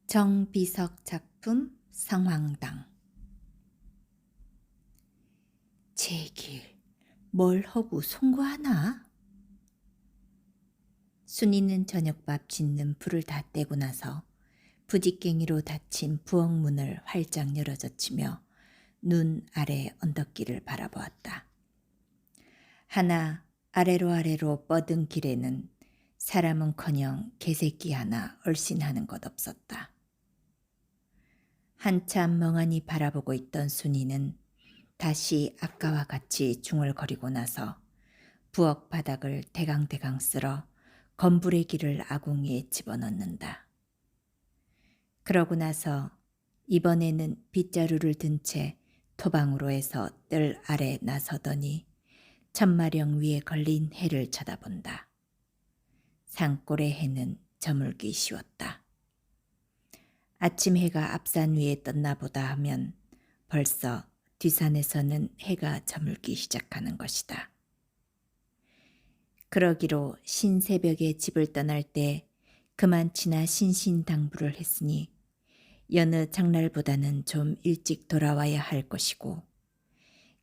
정비석 작품 성황당. 제길 뭘 하고 송구하나? 순이는 저녁밥 짓는 불을 다 떼고 나서 부직갱이로 닫힌 부엌문을 활짝 열어젖히며 눈 아래 언덕길을 바라보았다. 하나 아래로 뻗은 길에는 사람은커녕 개새끼 하나 얼씬하는 것 없었다. 한참 멍하니 바라보고 있던 순이는 다시 아까와 같이 중얼거리고 나서 부엌 바닥을 대강대강 쓸어 건부레기를 아궁이에 집어넣는다. 그러고 나서 이번에는 빗자루를 든 채 토방으로 해서 뜰 아래 나서더니 천마령 위에 걸린 해를 쳐다본다. 산골의 해는 저물기 쉬웠다. 아침 해가 앞산 위에 떴나 보다 하면 벌써 뒷산에서는 해가 저물기 시작하는 것이다. 그러기로 신새벽에 집을 떠날 때 그만치나 신신당부를 했으니 여느 장날보다는 좀 일찍 돌아와야 할 것이고,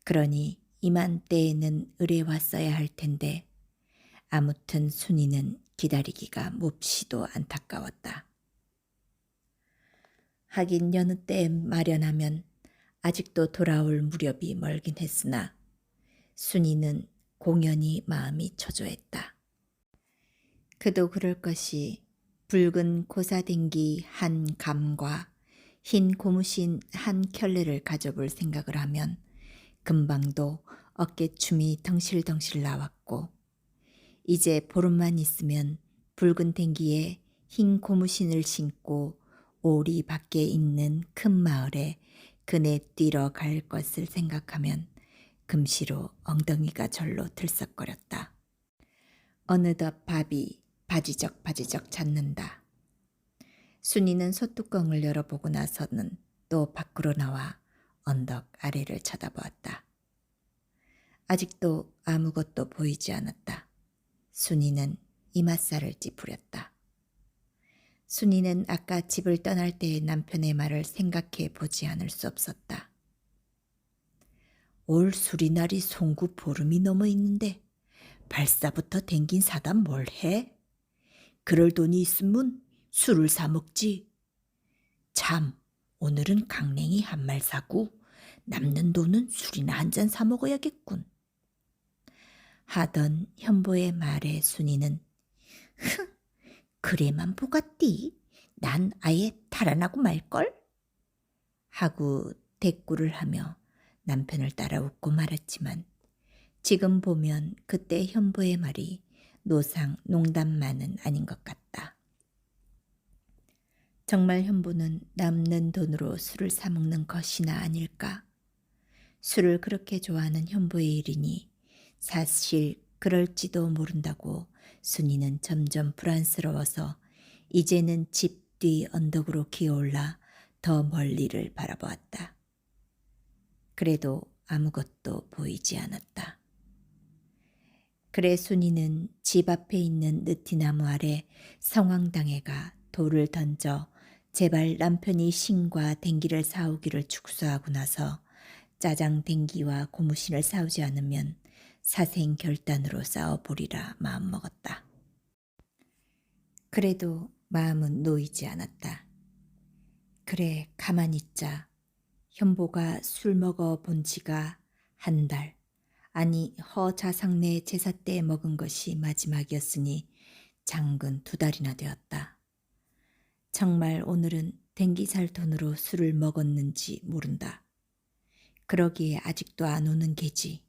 그러니 이맘때에는 을에 왔어야 할 텐데 아무튼 순이는 기다리기가 몹시도 안타까웠다. 하긴 여느 때에 마련하면 아직도 돌아올 무렵이 멀긴 했으나 순이는 공연히 마음이 초조했다. 그도 그럴 것이 붉은 고사댕기 한 감과 흰 고무신 한 켤레를 가져볼 생각을 하면 금방도 어깨춤이 덩실덩실 나왔고, 이제 보름만 있으면 붉은 댕기에 흰 고무신을 신고 오리 밖에 있는 큰 마을에 그네 뛰러 갈 것을 생각하면 금시로 엉덩이가 절로 들썩거렸다. 어느덧 밥이 바지적 잤는다. 순이는 소뚜껑을 열어보고 나서는 또 밖으로 나와 언덕 아래를 쳐다보았다. 아직도 아무것도 보이지 않았다. 순이는 이맛살을 찌푸렸다. 순이는 아까 집을 떠날 때의 남편의 말을 생각해 보지 않을 수 없었다. 올 수리날이 송구 보름이 넘어 있는데 발사부터 댕긴 사다 뭘 해? 그럴 돈이 있으면 술을 사 먹지. 참, 오늘은 강냉이 한 말 사고 남는 돈은 술이나 한 잔 사 먹어야겠군. 하던 현보의 말에 순이는 그래만 보갔디. 난 아예 달아나고 말걸? 하고 대꾸를 하며 남편을 따라 웃고 말았지만 지금 보면 그때 현보의 말이 노상 농담만은 아닌 것 같다. 정말 현보는 남는 돈으로 술을 사 먹는 것이나 아닐까? 술을 그렇게 좋아하는 현보의 일이니 사실 그럴지도 모른다고 순이는 점점 불안스러워서 이제는 집 뒤 언덕으로 기어올라 더 멀리를 바라보았다. 그래도 아무것도 보이지 않았다. 그래 순이는 집 앞에 있는 느티나무 아래 성황당에가 돌을 던져 제발 남편이 신과 댕기를 사오기를 축소하고 나서 짜장 댕기와 고무신을 사오지 않으면 사생결단으로 싸워보리라 마음먹었다. 그래도 마음은 놓이지 않았다. 그래 가만히 있자. 현보가 술 먹어 본 지가 한 달, 아니 허자상내 제사 때 먹은 것이 마지막이었으니 장근 2달이나 되었다. 정말 오늘은 댕기 살 돈으로 술을 먹었는지 모른다. 그러기에 아직도 안 오는 게지.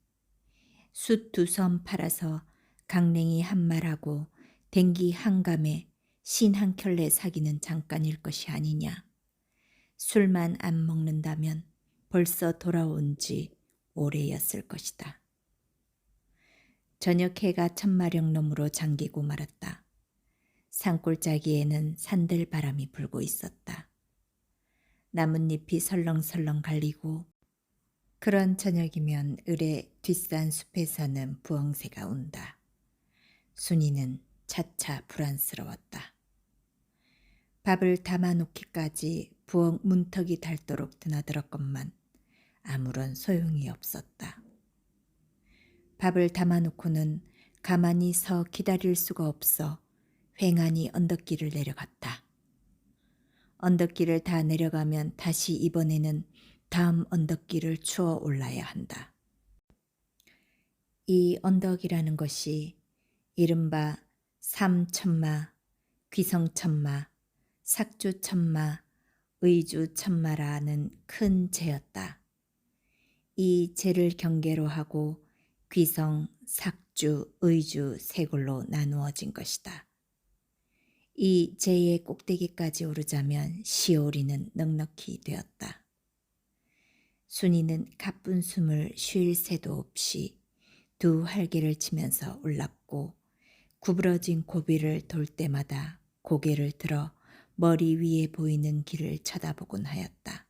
숯 2섬 팔아서 강냉이 한 말하고 댕기 한 감에 신 한 켤레 사기는 잠깐일 것이 아니냐. 술만 안 먹는다면 벌써 돌아온 지 오래였을 것이다. 저녁 해가 천마령 너머로 잠기고 말았다. 산골짜기에는 산들바람이 불고 있었다. 나뭇잎이 설렁설렁 갈리고 그런 저녁이면 을의 뒷산 숲에 사는 부엉새가 운다. 순이는 차차 불안스러웠다. 밥을 담아놓기까지 부엌 문턱이 닳도록 드나들었건만 아무런 소용이 없었다. 밥을 담아놓고는 가만히 서 기다릴 수가 없어 횡하니 언덕길을 내려갔다. 언덕길을 다 내려가면 다시 이번에는 다음 언덕길을 추어 올라야 한다. 이 언덕이라는 것이 이른바 삼천마, 귀성천마, 삭주천마, 의주천마라는 큰 제였다. 이 제를 경계로 하고 귀성, 삭주, 의주 세 골로 나누어진 것이다. 이 제의 꼭대기까지 오르자면 시오리는 넉넉히 되었다. 순이는 가쁜 숨을 쉴 새도 없이 두 할개를 치면서 올랐고 구부러진 고비를 돌 때마다 고개를 들어 머리 위에 보이는 길을 쳐다보곤 하였다.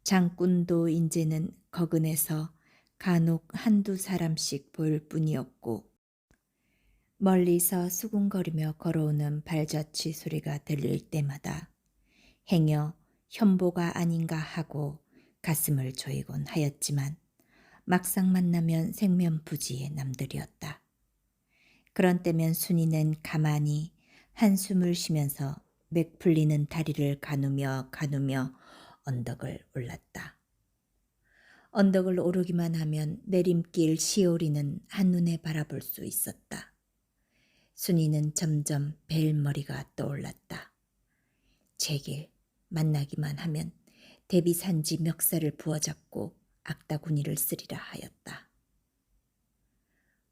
장꾼도 인제는 거근에서 간혹 한두 사람씩 보일 뿐이었고 멀리서 수군거리며 걸어오는 발자취 소리가 들릴 때마다 행여 현보가 아닌가 하고 가슴을 조이곤 하였지만 막상 만나면 생면부지의 남들이었다. 그런 때면 순이는 가만히 한숨을 쉬면서 맥 풀리는 다리를 가누며 언덕을 올랐다. 언덕을 오르기만 하면 내림길 시오리는 한눈에 바라볼 수 있었다. 순이는 점점 벨머리가 떠올랐다. 제게 만나기만 하면 대비산지 멱살을 부어잡고 악다구니를 쓰리라 하였다.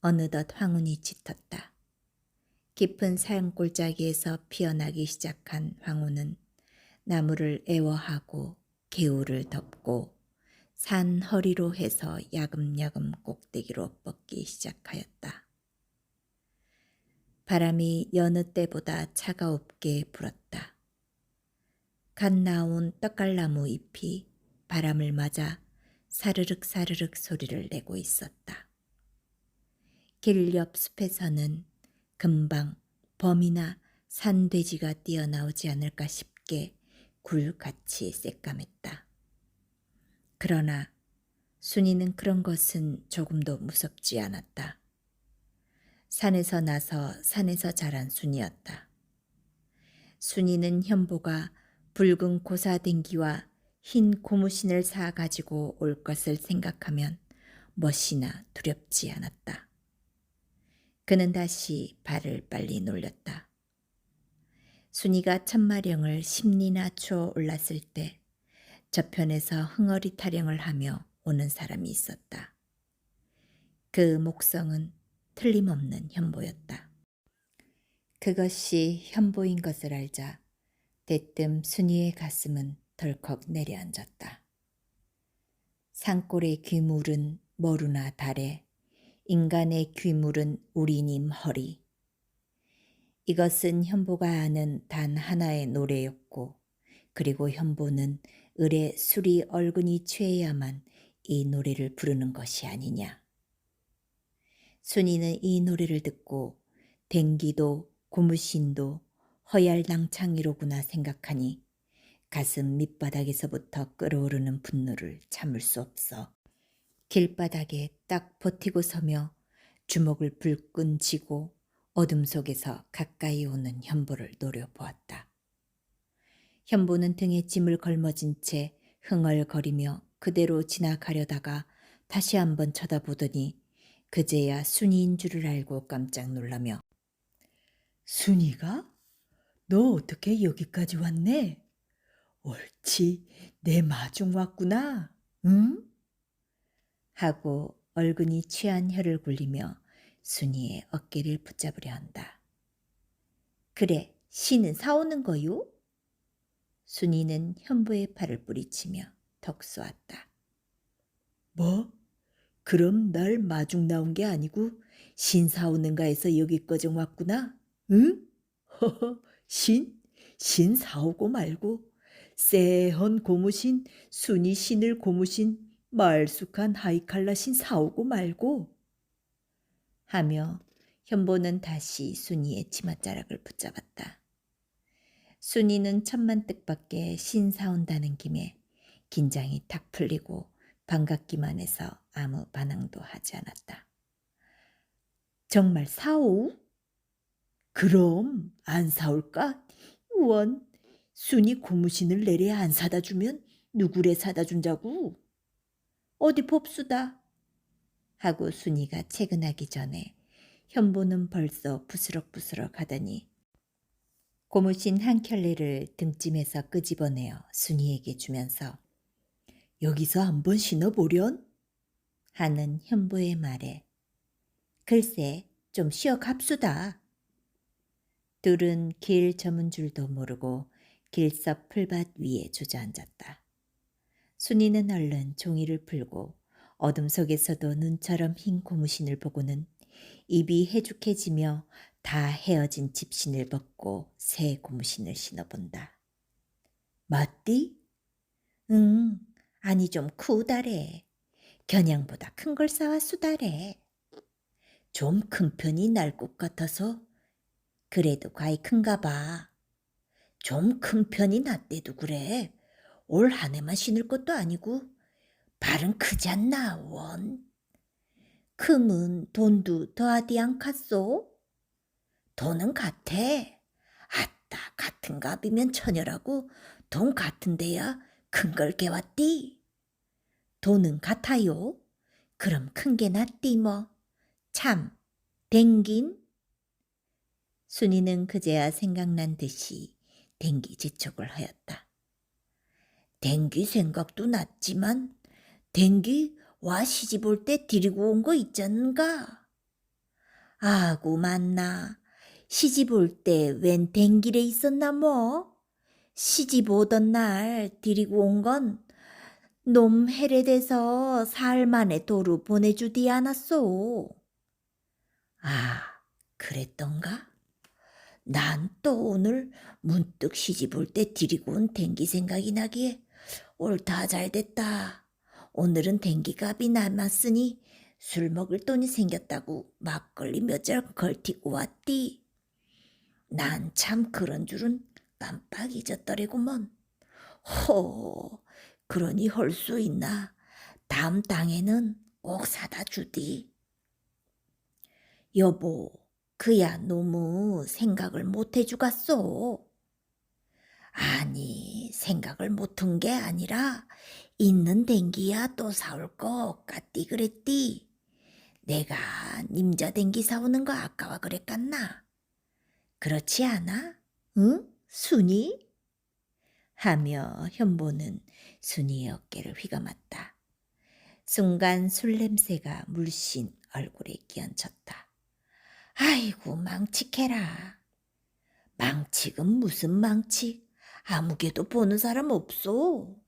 어느덧 황혼이 짙었다. 깊은 산골짜기에서 피어나기 시작한 황혼은 나무를 애워하고 개울을 덮고 산 허리로 해서 야금야금 꼭대기로 뻗기 시작하였다. 바람이 여느 때보다 차가웁게 불었다. 갓 나온 떡갈나무 잎이 바람을 맞아 사르륵 사르륵 소리를 내고 있었다. 길 옆 숲에서는 금방 범이나 산돼지가 뛰어나오지 않을까 싶게 굴같이 새까맸다. 그러나 순이는 그런 것은 조금도 무섭지 않았다. 산에서 나서 산에서 자란 순이었다. 순이는 현보가 붉은 고사댕기와 흰 고무신을 사가지고 올 것을 생각하면 멋이나 두렵지 않았다. 그는 다시 발을 빨리 놀렸다. 순이가 천마령을 10리나 추어 올랐을 때 저편에서 흥얼이 타령을 하며 오는 사람이 있었다. 그 목성은 틀림없는 현보였다. 그것이 현보인 것을 알자 대뜸 순이의 가슴은 덜컥 내려앉았다. 산골의 귀물은 머루나 달에 인간의 귀물은 우리님 허리. 이것은 현보가 아는 단 하나의 노래였고 그리고 현보는 을의 술이 얼근이 취해야만 이 노래를 부르는 것이 아니냐. 순이는 이 노래를 듣고 댕기도 고무신도 허얄낭창이로구나 생각하니 가슴 밑바닥에서부터 끓어오르는 분노를 참을 수 없어 길바닥에 딱 버티고 서며 주먹을 불끈 쥐고 어둠 속에서 가까이 오는 현보를 노려보았다. 현보는 등에 짐을 걸머진 채 흥얼거리며 그대로 지나가려다가 다시 한번 쳐다보더니 그제야 순이인 줄을 알고 깜짝 놀라며 순이가? 너 어떻게 여기까지 왔네? 옳지, 내 마중 왔구나, 응? 하고 얼근이 취한 혀를 굴리며 순이의 어깨를 붙잡으려 한다. 그래, 씨는 사오는 거요? 순이는 현보의 팔을 뿌리치며 턱 쏘았다. 뭐? 그럼 날 마중 나온 게 아니고 신 사오는가 해서 여기까지 왔구나, 응? 신? 신 사오고 말고 쎄헌 고무신 순이 신을 고무신 말쑥한 하이칼라 신 사오고 말고 하며 현보는 다시 순이의 치맛자락을 붙잡았다. 순이는 천만 뜻밖의 신 사온다는 김에 긴장이 탁 풀리고 반갑기만 해서 아무 반항도 하지 않았다. 정말 사오? 그럼 안 사올까? 원, 순이 고무신을 내래 안 사다 주면 누구래 사다 준자고? 어디 봅수다. 하고 순이가 퇴근하기 전에 현보는 벌써 부스럭부스럭 하더니 고무신 한 켤레를 등짐에서 끄집어내어 순이에게 주면서 여기서 한번 신어보련? 하는 현보의 말에 글쎄 좀 쉬어 갑수다. 둘은 길 저문 줄도 모르고 길석 풀밭 위에 주저앉았다. 순이는 얼른 종이를 풀고 어둠 속에서도 눈처럼 흰 고무신을 보고는 입이 해죽해지며 다 헤어진 집신을 벗고 새 고무신을 신어본다. 맞디? 응, 아니 좀 크다래. 겨냥보다 큰 걸 사왔수다래. 좀 큰 편이 날 것 같아서 그래도 과히 큰가 봐. 좀 큰 편이 낫대도 그래. 올 한 해만 신을 것도 아니고 발은 크지 않나 원. 크면 돈도 더하디 않겠소? 돈은 같아. 아따 같은 값이면 처녀라고 돈 같은 데야 큰 걸 개왔디. 돈은 같아요. 그럼 큰 게 낫디 뭐. 참 댕긴? 순이는 그제야 생각난 듯이 댕기 재촉을 하였다. 댕기 생각도 났지만 댕기 와 시집 올 때 데리고 온 거 있잖가. 아구 맞나. 시집 올 때 웬 댕기래 있었나 뭐. 시집 오던 날 데리고 온 건 놈 해례돼서 사흘 만에 도로 보내주디 않았소. 아, 그랬던가? 난 또 오늘 문득 시집 올 때 데리고 온 댕기 생각이 나기에 옳다 잘됐다. 오늘은 댕기값이 남았으니 술 먹을 돈이 생겼다고 막걸리 몇 잔 걸티고 왔디. 난 참 그런 줄은 깜빡 잊었더래구먼. 허, 그러니 할 수 있나. 다음 땅에는 꼭 사다 주디. 여보, 그야 너무 생각을 못 해주갔소. 아니, 생각을 못한 게 아니라 있는 댕기야 또 사올 것 같디 그랬디. 내가 님자 댕기 사오는 거 아까워 그랬겠나? 그렇지 않아? 응? 순이? 하며 현보는 순이의 어깨를 휘감았다. 순간 술 냄새가 물씬 얼굴에 끼얹혔다. 아이고 망측해라. 망측은 무슨 망측? 아무개도 보는 사람 없소.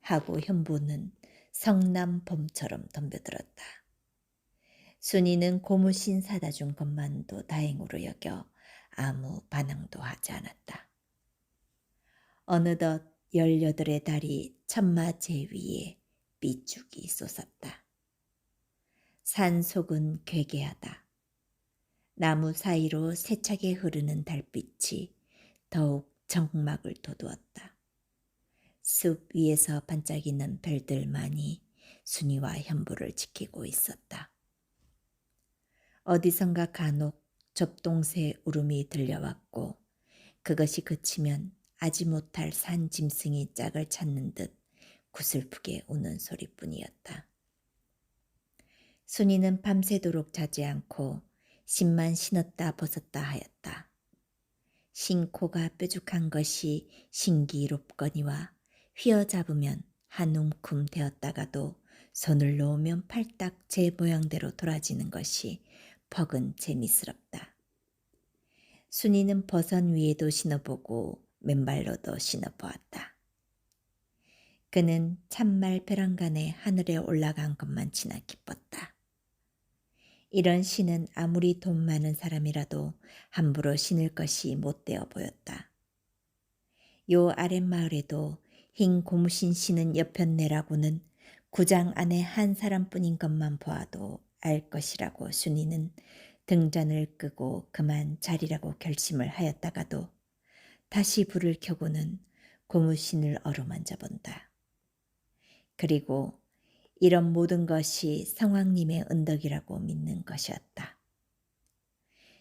하고 현보는 성남범처럼 덤벼들었다. 순이는 고무신 사다 준 것만도 다행으로 여겨 아무 반응도 하지 않았다. 어느덧 18의 달이 천마제 위에 삐죽이 솟았다. 산 속은 괴괴하다. 나무 사이로 세차게 흐르는 달빛이 더욱 정막을 돋우었다. 숲 위에서 반짝이는 별들만이 순이와 현보를 지키고 있었다. 어디선가 간혹 접동새 울음이 들려왔고 그것이 그치면 아지 못할 산 짐승이 짝을 찾는 듯 구슬프게 우는 소리뿐이었다. 순이는 밤새도록 자지 않고 신만 신었다 벗었다 하였다. 신코가 뾰족한 것이 신기롭거니와 휘어잡으면 한 움큼 되었다가도 손을 놓으면 팔딱 제 모양대로 돌아지는 것이 퍽은 재미스럽다. 순이는 버선 위에도 신어보고 맨발로도 신어보았다. 그는 참말 벼랑간에 하늘에 올라간 것만치나 기뻤다. 이런 신은 아무리 돈 많은 사람이라도 함부로 신을 것이 못되어 보였다. 요 아랫마을에도 흰 고무신 신은 여편네라고는 구장 안에 한 사람뿐인 것만 보아도 알 것이라고 순이는 등잔을 끄고 그만 자리라고 결심을 하였다가도 다시 불을 켜고는 고무신을 어루만져 본다. 그리고 이런 모든 것이 성왕님의 은덕이라고 믿는 것이었다.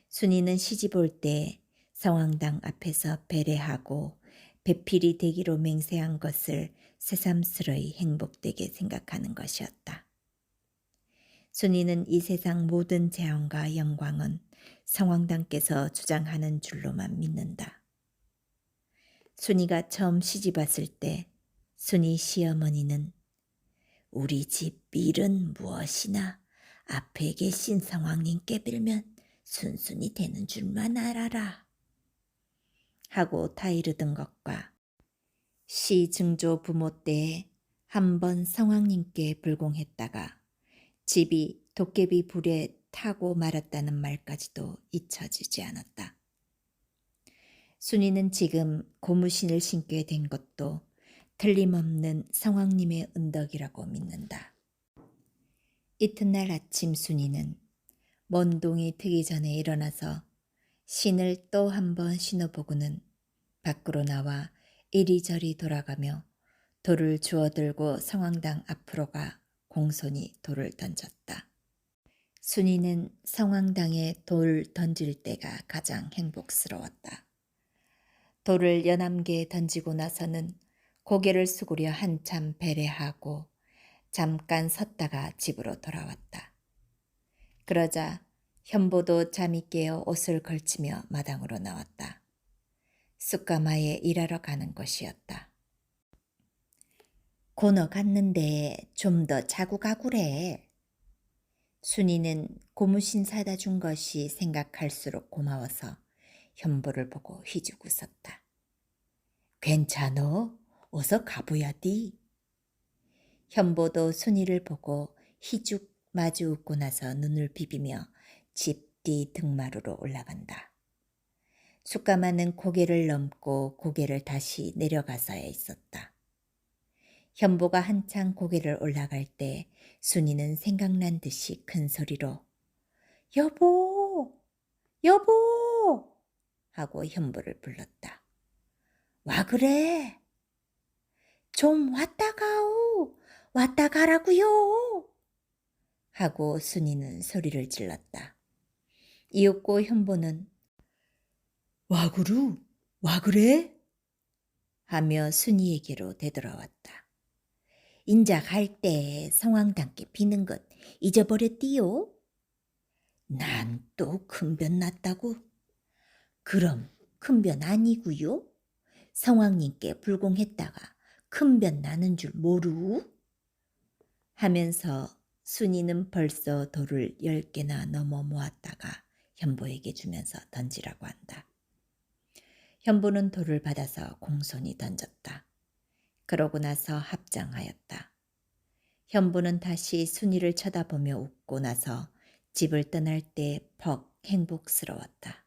순이는 시집 올 때 성왕당 앞에서 배례하고 배필이 되기로 맹세한 것을 새삼스러이 행복되게 생각하는 것이었다. 순이는 이 세상 모든 재앙과 영광은 성왕당께서 주장하는 줄로만 믿는다. 순이가 처음 시집 왔을 때 순이 시어머니는 우리 집 밀은 무엇이나 앞에 계신 성왕님께 빌면 순순히 되는 줄만 알아라 하고 타이르던 것과 시증조 부모 때에 한 번 성왕님께 불공했다가 집이 도깨비 불에 타고 말았다는 말까지도 잊혀지지 않았다. 순이는 지금 고무신을 신게 된 것도 틀림없는 성왕님의 은덕이라고 믿는다. 이튿날 아침 순이는 먼동이 트기 전에 일어나서 신을 또 한 번 신어보고는 밖으로 나와 이리저리 돌아가며 돌을 주워들고 성왕당 앞으로 가 공손히 돌을 던졌다. 순이는 성왕당에 돌 던질 때가 가장 행복스러웠다. 돌을 연함게 던지고 나서는 고개를 숙이려 한참 배례하고 잠깐 섰다가 집으로 돌아왔다. 그러자 현보도 잠이 깨어 옷을 걸치며 마당으로 나왔다. 쑥가마에 일하러 가는 것이었다. 고너 갔는데 좀 더 자고 가구래. 순이는 고무신 사다 준 것이 생각할수록 고마워서 현보를 보고 휘죽 웃었다. 괜찮어? 어서 가보야디. 현보도 순이를 보고 희죽 마주 웃고 나서 눈을 비비며 집 뒤 등마루로 올라간다. 쑥가마는 고개를 넘고 고개를 다시 내려가서야 있었다. 현보가 한창 고개를 올라갈 때 순이는 생각난 듯이 큰 소리로 여보! 여보! 하고 현보를 불렀다. 와 그래? 좀 왔다 가오! 왔다 가라고요! 하고 순이는 소리를 질렀다. 이윽고 현보는 와그루? 와 그래? 하며 순이에게로 되돌아왔다. 인자 갈 때 성왕당께 비는 것 잊어버렸디요? 난 또 큰변 났다고? 그럼 큰변 아니구요? 성왕님께 불공했다가 큰변 나는 줄 모르우? 하면서 순이는 벌써 돌을 10개나 넘어 모았다가 현보에게 주면서 던지라고 한다. 현보는 돌을 받아서 공손히 던졌다. 그러고 나서 합장하였다. 현보는 다시 순이를 쳐다보며 웃고 나서 집을 떠날 때 퍽 행복스러웠다.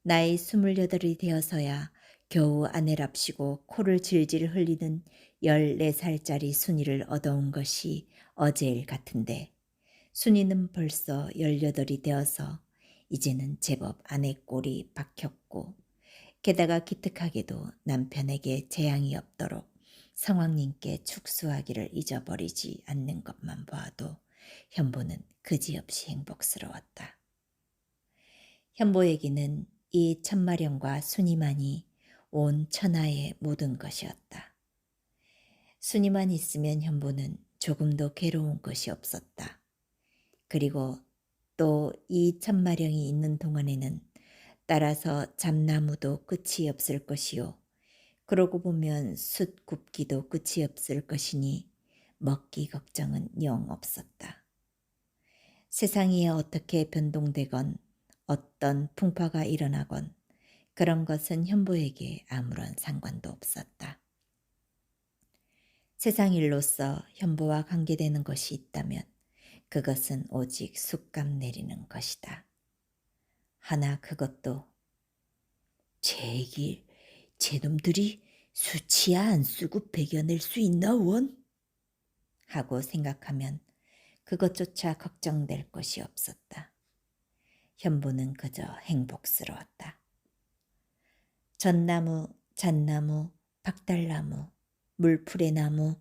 나이 28이 되어서야 겨우 아내랍시고 코를 질질 흘리는 14살짜리 순이를 얻어온 것이 어제일 같은데 순이는 벌써 18이 되어서 이제는 제법 아내 꼴이 박혔고 게다가 기특하게도 남편에게 재앙이 없도록 성왕님께 축수하기를 잊어버리지 않는 것만 보아도 현보는 그지없이 행복스러웠다. 현보에게는 이 천마령과 순이만이 온 천하의 모든 것이었다. 순이만 있으면 현보는 조금도 괴로운 것이 없었다. 그리고 또 이 천마령이 있는 동안에는 따라서 잠나무도 끝이 없을 것이요. 그러고 보면 숯 굽기도 끝이 없을 것이니 먹기 걱정은 영 없었다. 세상이 어떻게 변동되건 어떤 풍파가 일어나건 그런 것은 현보에게 아무런 상관도 없었다. 세상 일로서 현보와 관계되는 것이 있다면 그것은 오직 숯감 내리는 것이다. 하나 그것도 제길 제놈들이 수치야 안 쓰고 배겨낼 수 있나 원? 하고 생각하면 그것조차 걱정될 것이 없었다. 현보는 그저 행복스러웠다. 전나무, 잣나무, 박달나무, 물풀의나무,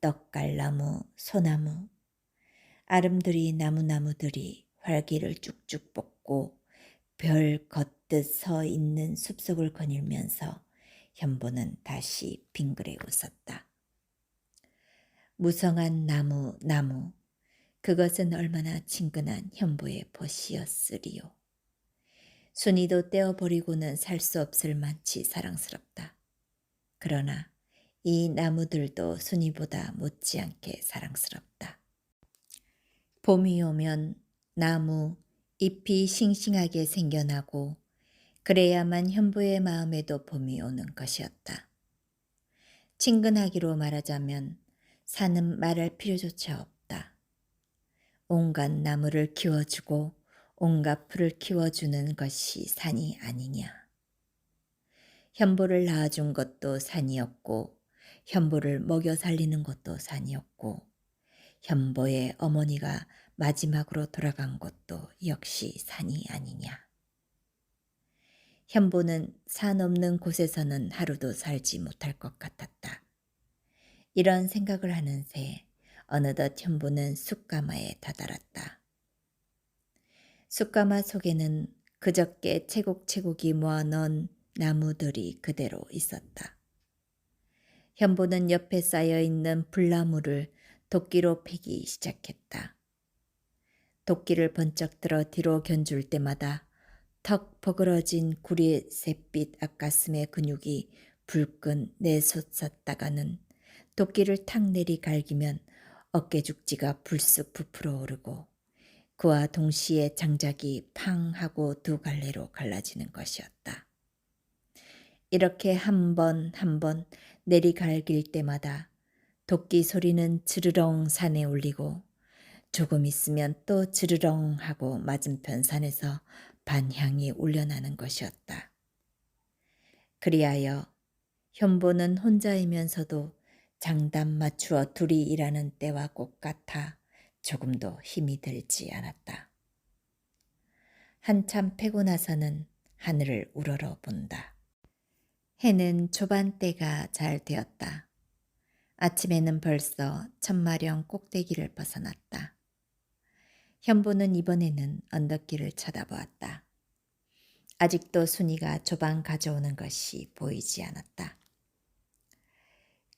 떡갈나무, 소나무, 아름드리 나무나무들이 활기를 쭉쭉 뻗고 별 걷듯 서 있는 숲속을 거닐면서 현보는 다시 빙그레 웃었다. 무성한 나무, 그것은 얼마나 친근한 현보의 벗이었으리요. 순이도 떼어버리고는 살 수 없을 만치 사랑스럽다. 그러나 이 나무들도 순이보다 못지않게 사랑스럽다. 봄이 오면 나무, 잎이 싱싱하게 생겨나고 그래야만 현보의 마음에도 봄이 오는 것이었다. 친근하기로 말하자면 산은 말할 필요조차 없다. 온갖 나무를 키워주고 온갖 풀을 키워주는 것이 산이 아니냐. 현보를 낳아준 것도 산이었고 현보를 먹여 살리는 것도 산이었고 현보의 어머니가 마지막으로 돌아간 것도 역시 산이 아니냐. 현보는 산 없는 곳에서는 하루도 살지 못할 것 같았다. 이런 생각을 하는 새 어느덧 현보는 숯가마에 다다랐다. 숯가마 속에는 그저께 채곡채곡이 모아놓은 나무들이 그대로 있었다. 현보는 옆에 쌓여있는 불나무를 도끼로 패기 시작했다. 도끼를 번쩍 들어 뒤로 견줄 때마다 턱 버그러진 구리 샛빛 앞가슴의 근육이 불끈 내솟았다가는 도끼를 탁 내리 갈기면 어깨죽지가 불쑥 부풀어 오르고 그와 동시에 장작이 팡 하고 두 갈래로 갈라지는 것이었다. 이렇게 한 번 한 번 내리 갈길 때마다 도끼 소리는 지르렁 산에 울리고 조금 있으면 또 지르렁 하고 맞은편 산에서 반향이 울려나는 것이었다. 그리하여 현보는 혼자이면서도 장단 맞추어 둘이 일하는 때와 똑같아 조금도 힘이 들지 않았다. 한참 패고 나서는 하늘을 우러러 본다. 해는 초반때가 잘 되었다. 아침에는 벌써 천마령 꼭대기를 벗어났다. 현보는 이번에는 언덕길을 쳐다보았다. 아직도 순이가 조반 가져오는 것이 보이지 않았다.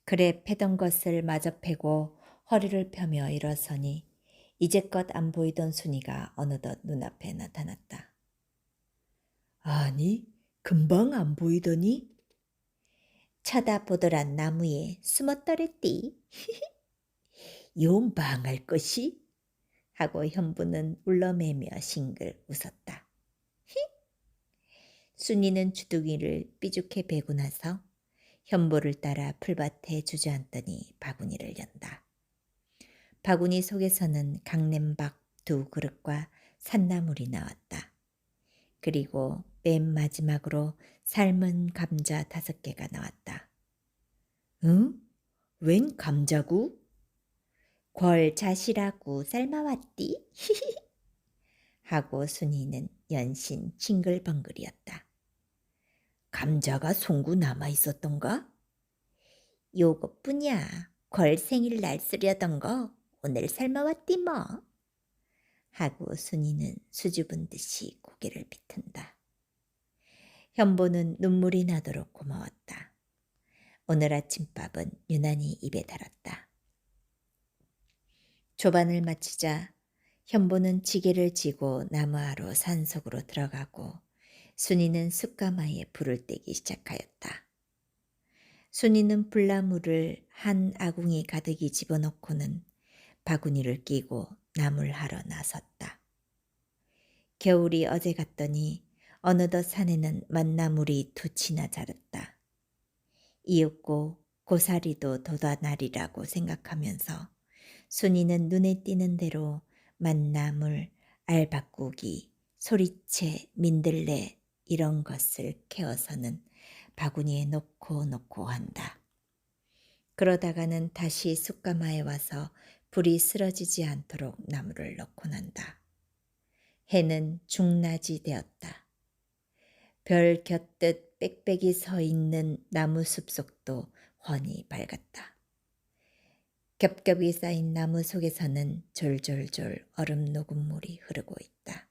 그래 패던 것을 마저 패고 허리를 펴며 일어서니 이제껏 안 보이던 순이가 어느덧 눈앞에 나타났다. 아니, 금방 안 보이더니? 쳐다보더란 나무에 숨었더랬디. 용 망할 것이? 하고 현보는 울러매며 싱글 웃었다. 순이는 주둥이를 삐죽해 베고 나서 현보를 따라 풀밭에 주저앉더니 바구니를 연다. 바구니 속에서는 강냄박 2그릇과 산나물이 나왔다. 그리고 맨 마지막으로 삶은 감자 5개가 나왔다. 응? 웬 감자구? 궐 자시라고 삶아왔디? 하고 순이는 연신 칭글벙글이었다. 감자가 송구 남아있었던가? 요것뿐이야. 궐 생일날 쓰려던 거 오늘 삶아왔디 뭐. 하고 순이는 수줍은 듯이 고개를 비튼다. 현보는 눈물이 나도록 고마웠다. 오늘 아침밥은 유난히 입에 달았다. 조반을 마치자 현보는 지게를 지고 나무하러 산속으로 들어가고 순이는 숯가마에 불을 떼기 시작하였다. 순이는 불나무를 한 아궁이 가득히 집어넣고는 바구니를 끼고 나물 하러 나섰다. 겨울이 어제 같더니 어느덧 산에는 만나물이 두치나 자랐다. 이윽고 고사리도 돋아나리라고 생각하면서 순이는 눈에 띄는 대로 만나물, 알바꾸기, 소리채, 민들레 이런 것을 캐어서는 바구니에 놓고 한다. 그러다가는 다시 숯가마에 와서 불이 쓰러지지 않도록 나무를 넣고 난다. 해는 중낮이 되었다. 별 곁듯 빽빽이 서 있는 나무 숲속도 훤히 밝았다. 겹겹이 쌓인 나무 속에서는 졸졸졸 얼음 녹음물이 흐르고 있다.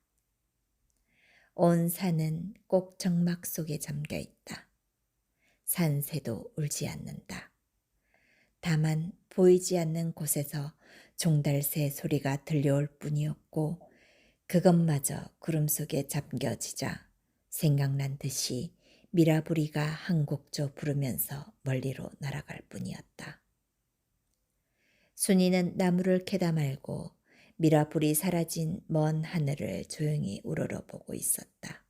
온 산은 꼭 정막 속에 잠겨 있다. 산새도 울지 않는다. 다만 보이지 않는 곳에서 종달새 소리가 들려올 뿐이었고 그것마저 구름 속에 잠겨지자 생각난 듯이 미라부리가 한 곡조 부르면서 멀리로 날아갈 뿐이었다. 순이는 나무를 캐다 말고 미라불이 사라진 먼 하늘을 조용히 우러러보고 있었다.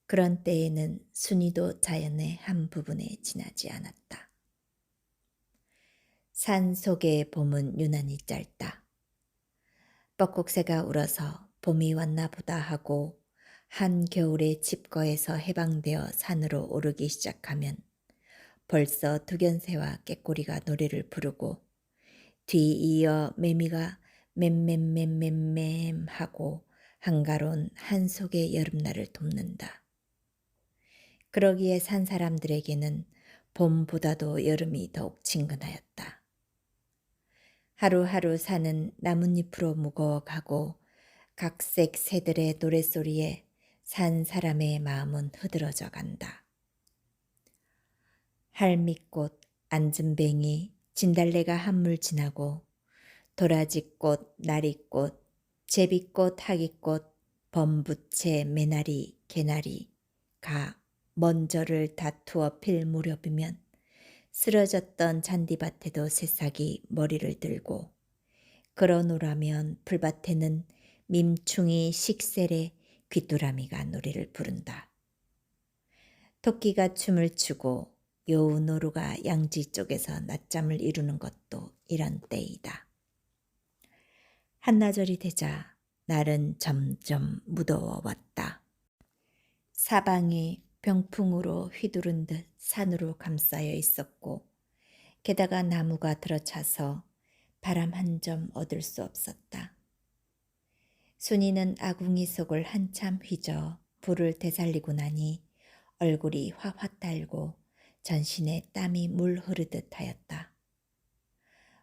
그런 때에는 순이도 자연의 한 부분에 지나지 않았다. 산 속의 봄은 유난히 짧다. 뻐꾹새가 울어서 봄이 왔나 보다 하고 한겨울의 집거에서 해방되어 산으로 오르기 시작하면 벌써 두견새와 꾀꼬리가 노래를 부르고 뒤이어 매미가 맴맴맴맴맴 하고 한가로운 한속의 여름날을 돕는다. 그러기에 산 사람들에게는 봄보다도 여름이 더욱 친근하였다. 하루하루 산은 나뭇잎으로 묵어가고 각색 새들의 노랫소리에 산 사람의 마음은 흐드러져 간다. 할미꽃, 안진뱅이, 진달래가 한물 지나고 도라지꽃, 나리꽃, 제비꽃, 하기꽃, 범부채, 매나리, 개나리, 가, 먼저를 다투어 필 무렵이면 쓰러졌던 잔디밭에도 새싹이 머리를 들고 그러노라면 풀밭에는 민충이 식셀에 귀뚜라미가 노래를 부른다. 토끼가 춤을 추고 여우노루가 양지 쪽에서 낮잠을 이루는 것도 이런 때이다. 한나절이 되자 날은 점점 무더워왔다. 사방이 병풍으로 휘두른 듯 산으로 감싸여 있었고 게다가 나무가 들어차서 바람 한 점 얻을 수 없었다. 순이는 아궁이 속을 한참 휘저 불을 되살리고 나니 얼굴이 화화 달고 전신에 땀이 물 흐르듯 하였다.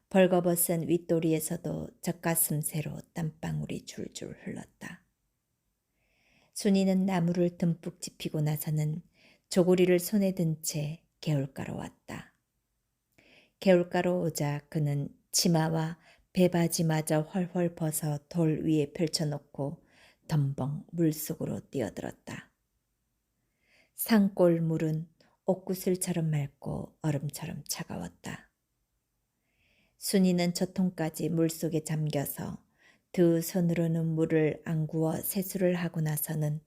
벌거벗은 윗도리에서도 젖가슴새로 땀방울이 줄줄 흘렀다. 순이는 나무를 듬뿍 짚히고 나서는 조구리를 손에 든 채 개울가로 왔다. 개울가로 오자 그는 치마와 배바지마저 헐헐 벗어 돌 위에 펼쳐놓고 덤벙 물속으로 뛰어들었다. 산골 물은 옥구슬처럼 맑고 얼음처럼 차가웠다. 순이는 저통까지 물속에 잠겨서 두 손으로는 물을 안구어 세수를 하고 나서는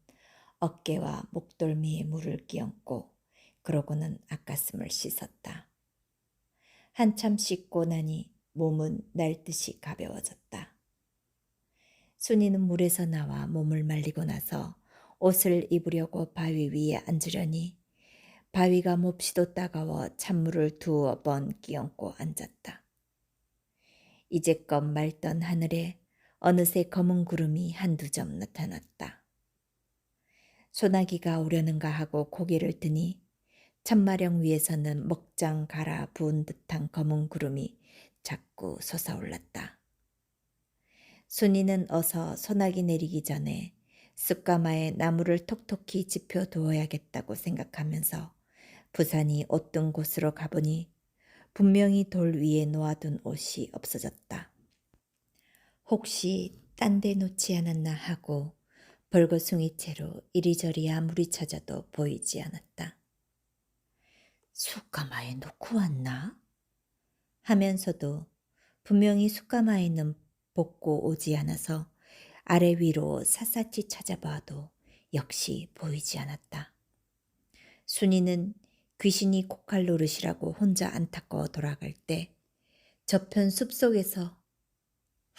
어깨와 목덜미에 물을 끼얹고 그러고는 앞가슴을 씻었다. 한참 씻고 나니 몸은 날듯이 가벼워졌다. 순이는 물에서 나와 몸을 말리고 나서 옷을 입으려고 바위 위에 앉으려니 바위가 몹시도 따가워 찬물을 두어 번 끼얹고 앉았다. 이제껏 맑던 하늘에 어느새 검은 구름이 한두 점 나타났다. 소나기가 오려는가 하고 고개를 드니 천마령 위에서는 먹장 갈아 부은 듯한 검은 구름이 자꾸 솟아올랐다. 순이는 어서 소나기 내리기 전에 숯가마에 나무를 톡톡히 짚어 두어야겠다고 생각하면서 부산이 옷 든 곳으로 가보니 분명히 돌 위에 놓아둔 옷이 없어졌다. 혹시 딴 데 놓지 않았나 하고 벌거숭이채로 이리저리 아무리 찾아도 보이지 않았다. 숯가마에 놓고 왔나? 하면서도 분명히 숯가마에는 볶고 오지 않아서 아래 위로 샅샅이 찾아봐도 역시 보이지 않았다. 순이는 귀신이 고칼 노릇이라고 혼자 안타까워 돌아갈 때 저편 숲속에서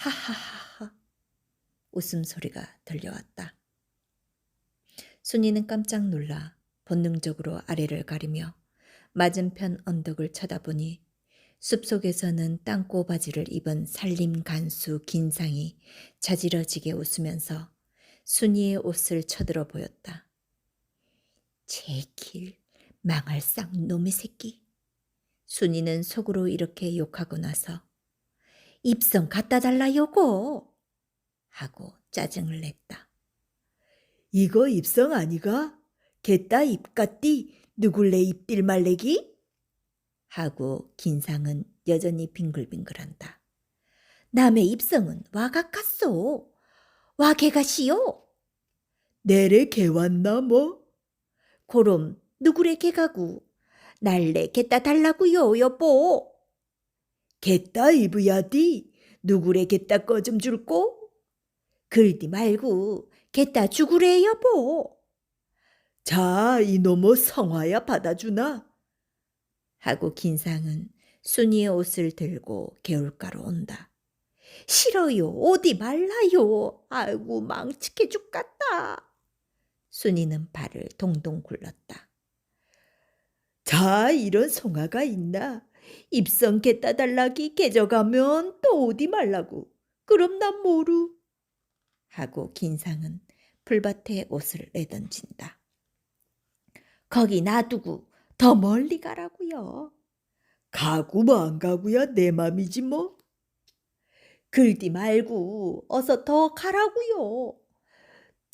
하하하하 웃음소리가 들려왔다. 순이는 깜짝 놀라 본능적으로 아래를 가리며 맞은편 언덕을 쳐다보니 숲속에서는 땅꼬바지를 입은 살림 간수 긴상이 자지러지게 웃으면서 순이의 옷을 쳐들어 보였다. 제길 망할 쌍놈의 새끼. 순이는 속으로 이렇게 욕하고 나서 입성 갖다 달라 요거 하고 짜증을 냈다. 이거 입성 아니가? 개따 입갓띠 누굴래 입딜 말래기? 하고 긴상은 여전히 빙글빙글한다. 남의 입성은 와가깠소. 와 개가시오. 내래 개 왔나 뭐? 고럼 누구래 개가구. 날래 개따 달라구요 여보. 개따 입으야디. 누구래 개따 꺼 좀 줄꼬? 글디 말고 개따 죽으래 여보. 자 이놈의 성화야 받아주나? 하고 긴상은 순이의 옷을 들고 개울가로 온다. 싫어요. 어디 말라요. 아이고 망치게 죽겠다. 순이는 발을 동동 굴렀다. 자 이런 송아가 있나. 입성 개따 달라기 깨져가면 또 어디 말라고. 그럼 난 모루. 하고 긴상은 풀밭에 옷을 내던진다. 거기 놔두고 더 멀리 가라고요. 가구 뭐 안 가구야 내 맘이지 뭐. 글디 말고 어서 더 가라고요.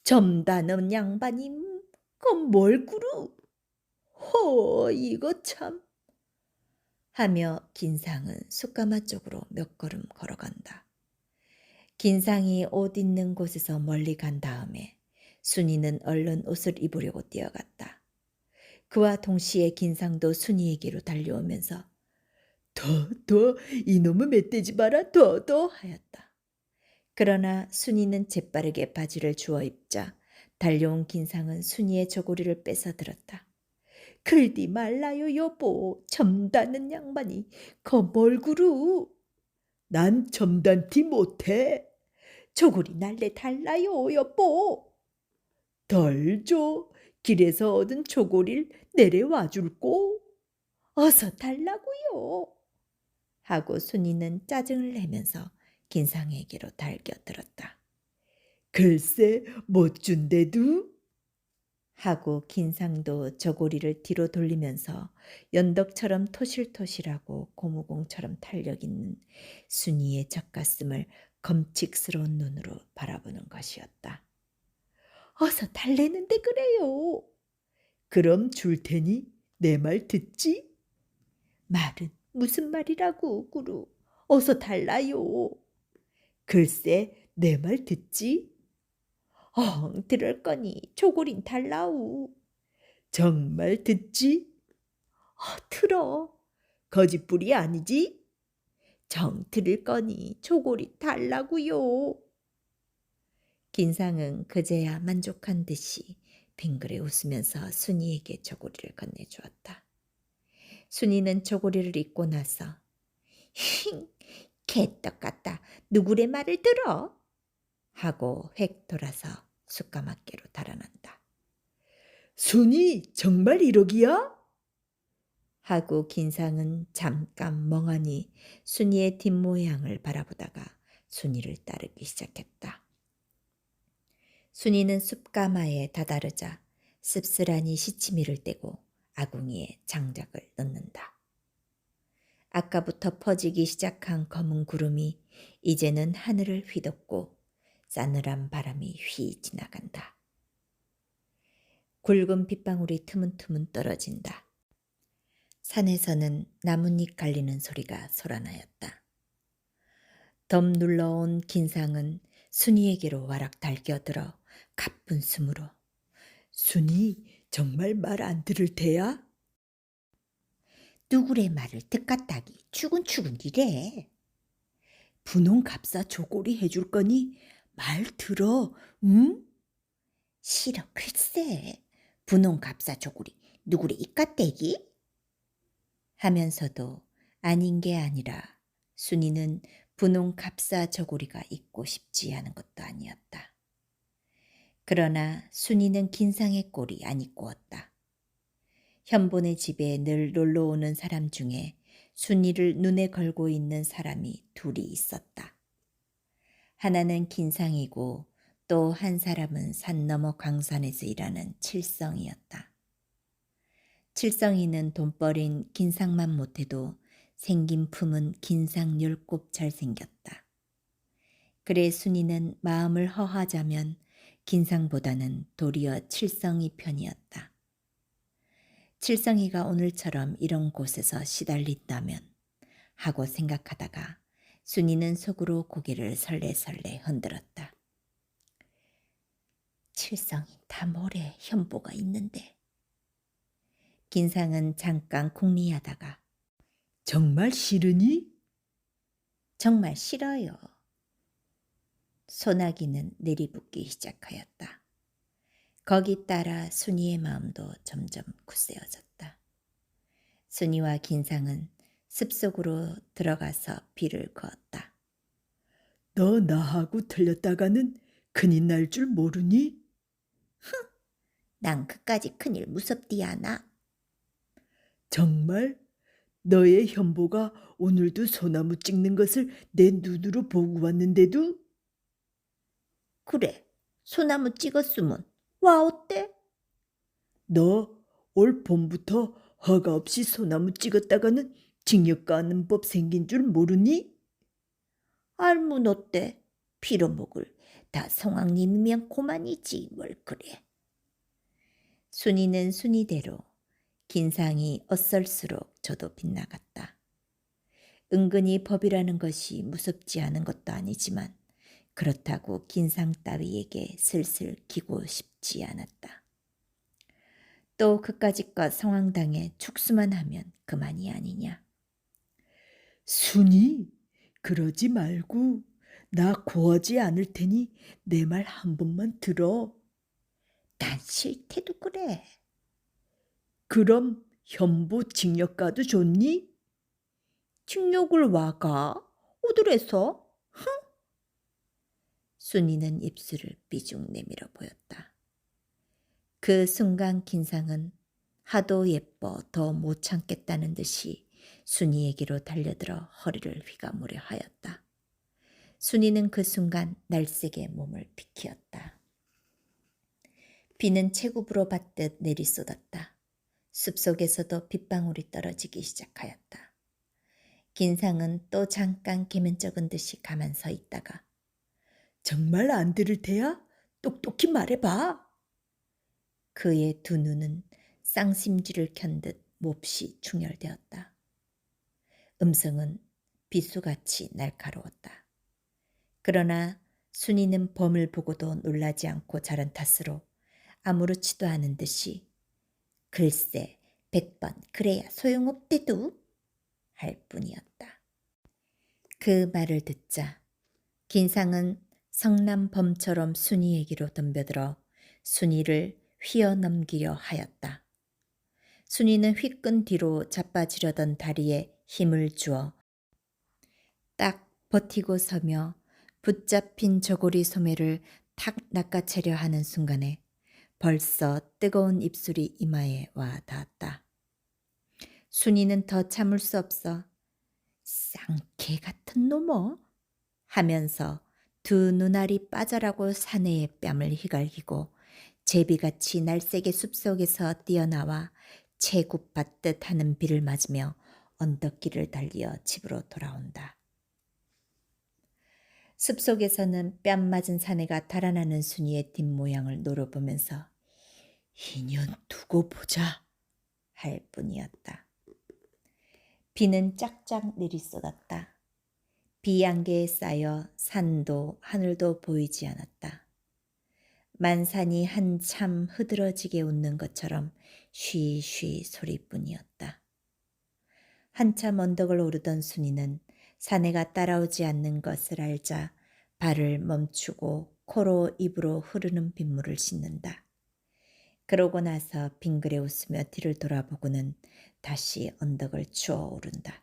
점다는 양반님 그건 뭘 꾸루. 허 이거 참. 하며 긴상은 숯가마 쪽으로 몇 걸음 걸어간다. 긴상이 옷 있는 곳에서 멀리 간 다음에 순이는 얼른 옷을 입으려고 뛰어갔다. 그와 동시에 긴상도 순이에게로 달려오면서 더 이놈의 멧돼지 봐라 더 하였다. 그러나 순이는 재빠르게 바지를 주워 입자 달려온 긴상은 순이의 저고리를 뺏어 들었다. 글디 말라요 여보. 점다는 양반이 거뭘 구루. 난 점단티 못해. 저고리 날래 달라요 여보. 덜 줘. 길에서 얻은 저고리를 내려와 줄꼬. 어서 달라고요. 하고 순이는 짜증을 내면서 긴상에게로 달겨들었다. 글쎄 못 준대도. 하고 긴상도 저고리를 뒤로 돌리면서 연덕처럼 토실토실하고 고무공처럼 탄력 있는 순이의 젖가슴을 검칙스러운 눈으로 바라보는 것이었다. 어서 달래는데 그래요. 그럼 줄 테니 내 말 듣지? 말은 무슨 말이라고 구루. 어서 달라요. 글쎄 내 말 듣지? 들을 거니 조골인 달라우. 정말 듣지? 들어. 거짓불이 아니지? 정 들을 거니 조골이 달라고요. 긴상은 그제야 만족한 듯이 빙그레 웃으면서 순이에게 저고리를 건네주었다. 순이는 저고리를 입고 나서 힝 개떡 같다. 누구의 말을 들어? 하고 획 돌아서 숯가마께로 달아난다. 순이 정말 이러기야? 하고 긴상은 잠깐 멍하니 순이의 뒷모양을 바라보다가 순이를 따르기 시작했다. 순이는 숯가마에 다다르자 씁쓸하니 시치미를 떼고 아궁이에 장작을 넣는다. 아까부터 퍼지기 시작한 검은 구름이 이제는 하늘을 휘덮고 싸늘한 바람이 휘 지나간다. 굵은 빗방울이 트문트문 떨어진다. 산에서는 나뭇잎 갈리는 소리가 솟아나였다. 덤 눌러온 긴상은 순이에게로 와락 달겨들어 가쁜 숨으로 순이 정말 말 안 들을 테야? 누구의 말을 듣갔다기 추근추근 이래. 분홍 갑사 조골이 해줄 거니 말 들어, 응? 싫어 글쎄. 분홍 갑사 조골이 누구래 이깟대기? 하면서도 아닌 게 아니라 순이는 분홍 갑사 저고리가 입고 싶지 않은 것도 아니었다. 그러나 순이는 긴상의 꼴이 안 입고 왔다. 현본의 집에 늘 놀러 오는 사람 중에 순이를 눈에 걸고 있는 사람이 둘이 있었다. 하나는 긴상이고 또 한 사람은 산 너머 광산에서 일하는 칠성이었다. 칠성이는 돈벌인 긴상만 못해도 생긴 품은 긴상 10곱 잘생겼다. 그래 순이는 마음을 허하자면 긴상보다는 도리어 칠성이 편이었다. 칠성이가 오늘처럼 이런 곳에서 시달린다면 하고 생각하다가 순이는 속으로 고개를 설레설레 흔들었다. 칠성이 다 뭐래 현보가 있는데. 긴상은 잠깐 궁리하다가 정말 싫으니? 정말 싫어요. 소나기는 내리붓기 시작하였다. 거기 따라 순이의 마음도 점점 굳세어졌다. 순이와 긴상은 습속으로 들어가서 비를 그었다. 너 나하고 틀렸다가는 큰일 날 줄 모르니? 난 그까지 큰일 무섭디 않아. 정말? 너의 현보가 오늘도 소나무 찍는 것을 내 눈으로 보고 왔는데도? 그래, 소나무 찍었으면 와 어때? 너 올 봄부터 허가 없이 소나무 찍었다가는 징역 가는 법 생긴 줄 모르니? 알면 어때? 빌어먹을 다 성왕님이면 고만이지 뭘 그래. 순이는 순이대로 긴상이 어설수록 저도 빗나갔다. 은근히 법이라는 것이 무섭지 않은 것도 아니지만 그렇다고 긴상 따위에게 슬슬 기고 싶지 않았다. 또 그까짓것 성황당에 축수만 하면 그만이 아니냐. 순이, 그러지 말고 나 고하지 않을 테니 내 말 한 번만 들어. 난 싫대도 그래. 그럼 현보 징역 가도 좋니? 징역을 와가? 어디래서? 순이는 입술을 삐죽 내밀어 보였다. 그 순간 긴상은 하도 예뻐 더 못 참겠다는 듯이 순이에게로 달려들어 허리를 휘감으려 하였다. 순이는 그 순간 날쌔게 몸을 비키었다. 비는 체구부로 받듯 내리쏟았다. 숲속에서도 빗방울이 떨어지기 시작하였다. 긴상은 또 잠깐 개면쩍은 듯이 가만 서 있다가 정말 안 들을 테야? 똑똑히 말해봐. 그의 두 눈은 쌍심지를 켠 듯 몹시 충혈되었다. 음성은 비수같이 날카로웠다. 그러나 순이는 범을 보고도 놀라지 않고 자른 탓으로 아무렇지도 않은 듯이 글쎄 100번 그래야 소용없대도 할 뿐이었다. 그 말을 듣자 긴상은 성남범처럼 순이에게로 덤벼들어 순이를 휘어넘기려 하였다. 순이는 휘끈 뒤로 자빠지려던 다리에 힘을 주어 딱 버티고 서며 붙잡힌 저고리 소매를 탁 낚아채려 하는 순간에 벌써 뜨거운 입술이 이마에 와 닿았다. 순이는 더 참을 수 없어 쌍개 같은 놈어 하면서 두 눈알이 빠져라고 사내의 뺨을 휘갈기고 제비같이 날쌔게 숲속에서 뛰어나와 채굽받듯 하는 비를 맞으며 언덕길을 달리어 집으로 돌아온다. 숲속에서는 뺨 맞은 사내가 달아나는 순이의 뒷모양을 노려보면서 인연 두고 보자 할 뿐이었다. 비는 짝짝 내리쏟았다. 비 안개에 쌓여 산도 하늘도 보이지 않았다. 만산이 한참 흐드러지게 웃는 것처럼 쉬쉬 소리뿐이었다. 한참 언덕을 오르던 순이는 사내가 따라오지 않는 것을 알자 발을 멈추고 코로 입으로 흐르는 빗물을 씻는다. 그러고 나서 빙그레 웃으며 뒤를 돌아보고는 다시 언덕을 추어 오른다.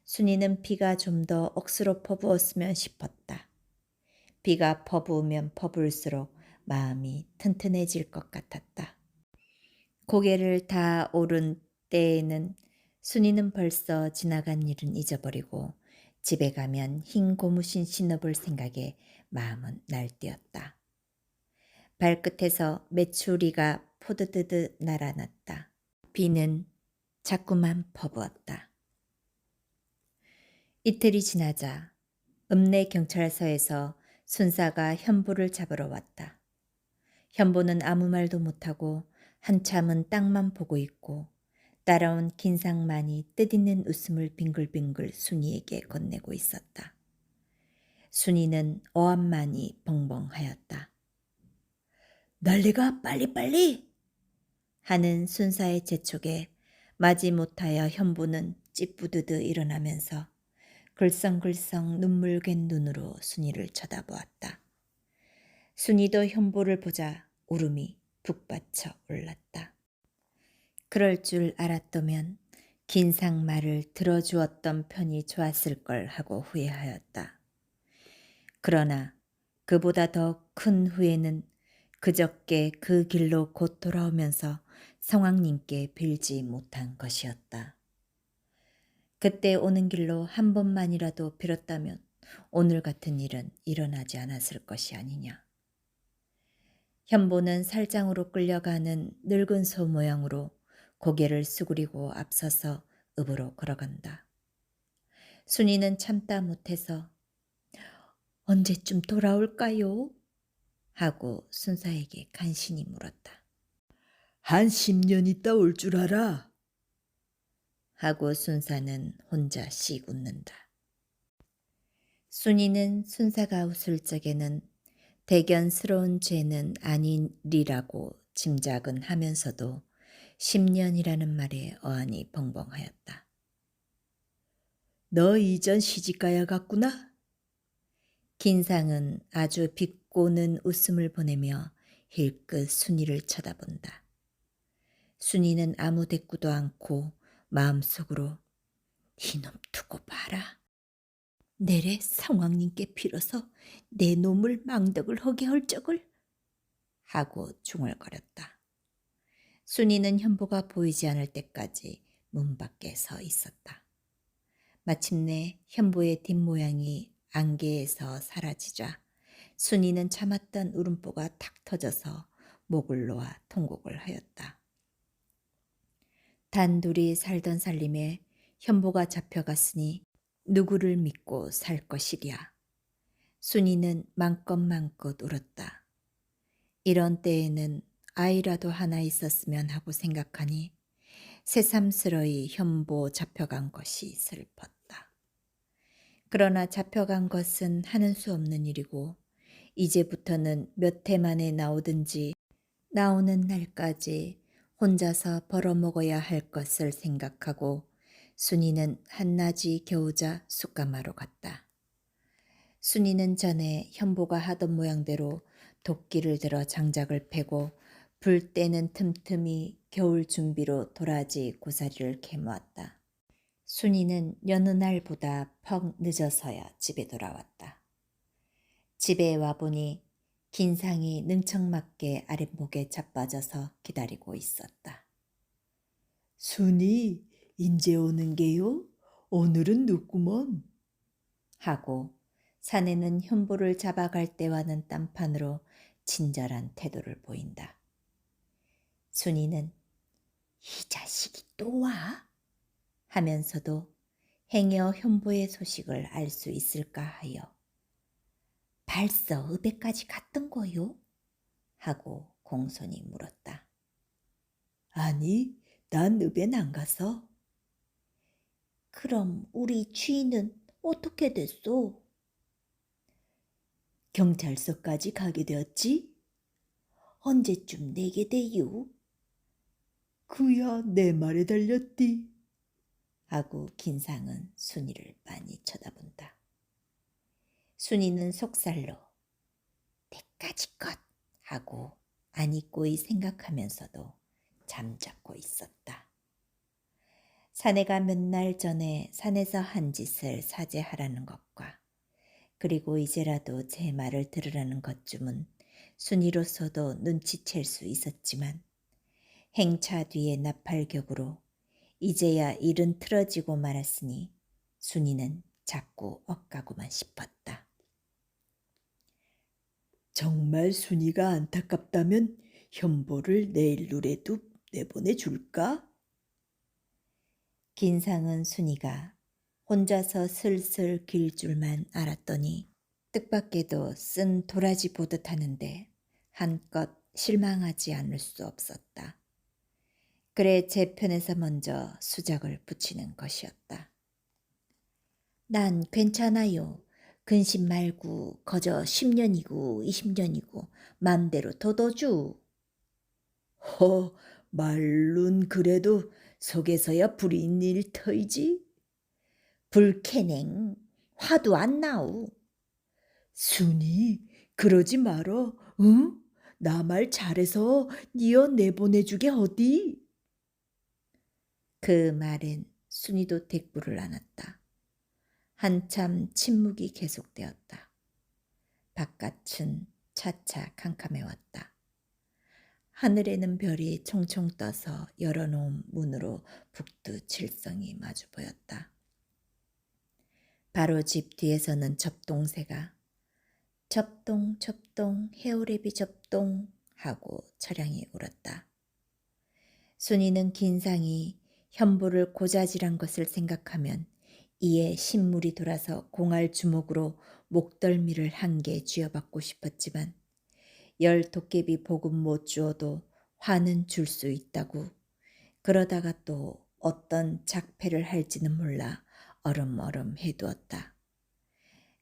순이는 비가 좀 더 억수로 퍼부었으면 싶었다. 비가 퍼부으면 퍼부을수록 마음이 튼튼해질 것 같았다. 고개를 다 오른 때에는 순이는 벌써 지나간 일은 잊어버리고 집에 가면 흰 고무신 신어볼 생각에 마음은 날뛰었다. 발끝에서 메추리가 포드드드 날아났다. 비는 자꾸만 퍼부었다. 이틀이 지나자 읍내 경찰서에서 순사가 현보를 잡으러 왔다. 현보는 아무 말도 못하고 한참은 땅만 보고 있고 따라온 긴상만이 뜻있는 웃음을 빙글빙글 순이에게 건네고 있었다. 순이는 어안만이 벙벙하였다. 난리가 빨리빨리! 하는 순사의 재촉에 마지못하여 현보는 찌뿌드드 일어나면서 글썽글썽 눈물갠 눈으로 순이를 쳐다보았다. 순이도 현보를 보자 울음이 북받쳐 올랐다. 그럴 줄 알았더면 긴상 말을 들어주었던 편이 좋았을 걸 하고 후회하였다. 그러나 그보다 더 큰 후회는 그저께 그 길로 곧 돌아오면서 성왕님께 빌지 못한 것이었다. 그때 오는 길로 한 번만이라도 빌었다면 오늘 같은 일은 일어나지 않았을 것이 아니냐. 현보는 살장으로 끌려가는 늙은 소 모양으로 고개를 수그리고 앞서서 읍으로 걸어간다. 순이는 참다 못해서 언제쯤 돌아올까요? 하고 순사에게 간신히 물었다. 한 10년 있다 올 줄 알아. 하고 순사는 혼자 씩 웃는다. 순이는 순사가 웃을 적에는 대견스러운 죄는 아니리라고 짐작은 하면서도 10년이라는 말에 어안이 벙벙하였다. 너 이전 시집가야 갔구나? 긴상은 아주 비꼬는 웃음을 보내며 힐끗 순이를 쳐다본다. 순이는 아무 대꾸도 않고 마음속으로 이놈 두고 봐라. 내래 상왕님께 빌어서 내 놈을 망덕을 하게 할 적을 하고 중얼거렸다. 순이는 현보가 보이지 않을 때까지 문 밖에 서 있었다. 마침내 현보의 뒷모양이 안개에서 사라지자 순이는 참았던 울음보가 탁 터져서 목을 놓아 통곡을 하였다. 단둘이 살던 살림에 현보가 잡혀갔으니 누구를 믿고 살 것이랴. 순이는 맘껏 울었다. 이런 때에는 아이라도 하나 있었으면 하고 생각하니 새삼스러이 현보 잡혀간 것이 슬펐다. 그러나 잡혀간 것은 하는 수 없는 일이고 이제부터는 몇 해 만에 나오든지 나오는 날까지 혼자서 벌어먹어야 할 것을 생각하고 순이는 한낮이 겨우자 숯가마로 갔다. 순이는 전에 현보가 하던 모양대로 도끼를 들어 장작을 패고 불 때는 틈틈이 겨울 준비로 도라지 고사리를 캐모았다. 순이는 여느 날보다 퍽 늦어서야 집에 돌아왔다. 집에 와보니 긴상이 능청맞게 아랫목에 자빠져서 기다리고 있었다. 순이 인제 오는 게요? 오늘은 늦구먼. 하고 사내는 현보를 잡아갈 때와는 딴판으로 친절한 태도를 보인다. 순이는 이 자식이 또 와? 하면서도 행여 현보의 소식을 알 수 있을까 하여 벌써 읍에까지 갔던 거요? 하고 공손히 물었다. 아니, 난 읍엔 안 가서. 그럼 우리 주인은 어떻게 됐소? 경찰서까지 가게 되었지? 언제쯤 내게 돼요? 그야 내 말에 달렸디. 하고 긴상은 순이를 많이 쳐다본다. 순이는 속살로 때까지껏 하고 아니꼬이 생각하면서도 잠잡고 있었다. 사내가 몇 날 전에 산에서 한 짓을 사죄하라는 것과 그리고 이제라도 제 말을 들으라는 것쯤은 순이로서도 눈치챌 수 있었지만 행차 뒤의 나팔격으로 이제야 일은 틀어지고 말았으니 순이는 자꾸 억가고만 싶었다. 정말 순이가 안타깝다면 현보를 내일로라도 내보내줄까? 긴상은 순이가 혼자서 슬슬 길 줄만 알았더니 뜻밖에도 쓴 도라지 보듯 하는데 한껏 실망하지 않을 수 없었다. 그래 제 편에서 먼저 수작을 붙이는 것이었다. 난 괜찮아요. 근심 말고 거저 10년이고 20년이고 맘대로 둬둬주. 말룬 그래도 속에서야 불이 있는 터이지. 불쾌냉 화도 안 나오. 순이 그러지 말어. 응? 나 말 잘해서 니어 내보내주게 어디? 그 말엔 순이도 대꾸를 안 했다. 한참 침묵이 계속되었다. 바깥은 차차 캄캄해왔다. 하늘에는 별이 총총 떠서 열어놓은 문으로 북두칠성이 마주 보였다. 바로 집 뒤에서는 접동새가 접동 접동 해오래비 접동 하고 차량이 울었다. 순이는 긴상이 현보를 고자질한 것을 생각하면 이에 신물이 돌아서 공알 주먹으로 목덜미를 한 개 쥐어받고 싶었지만 열 도깨비 복음 못 주어도 화는 줄 수 있다고 그러다가 또 어떤 작패를 할지는 몰라 얼음얼음 해두었다.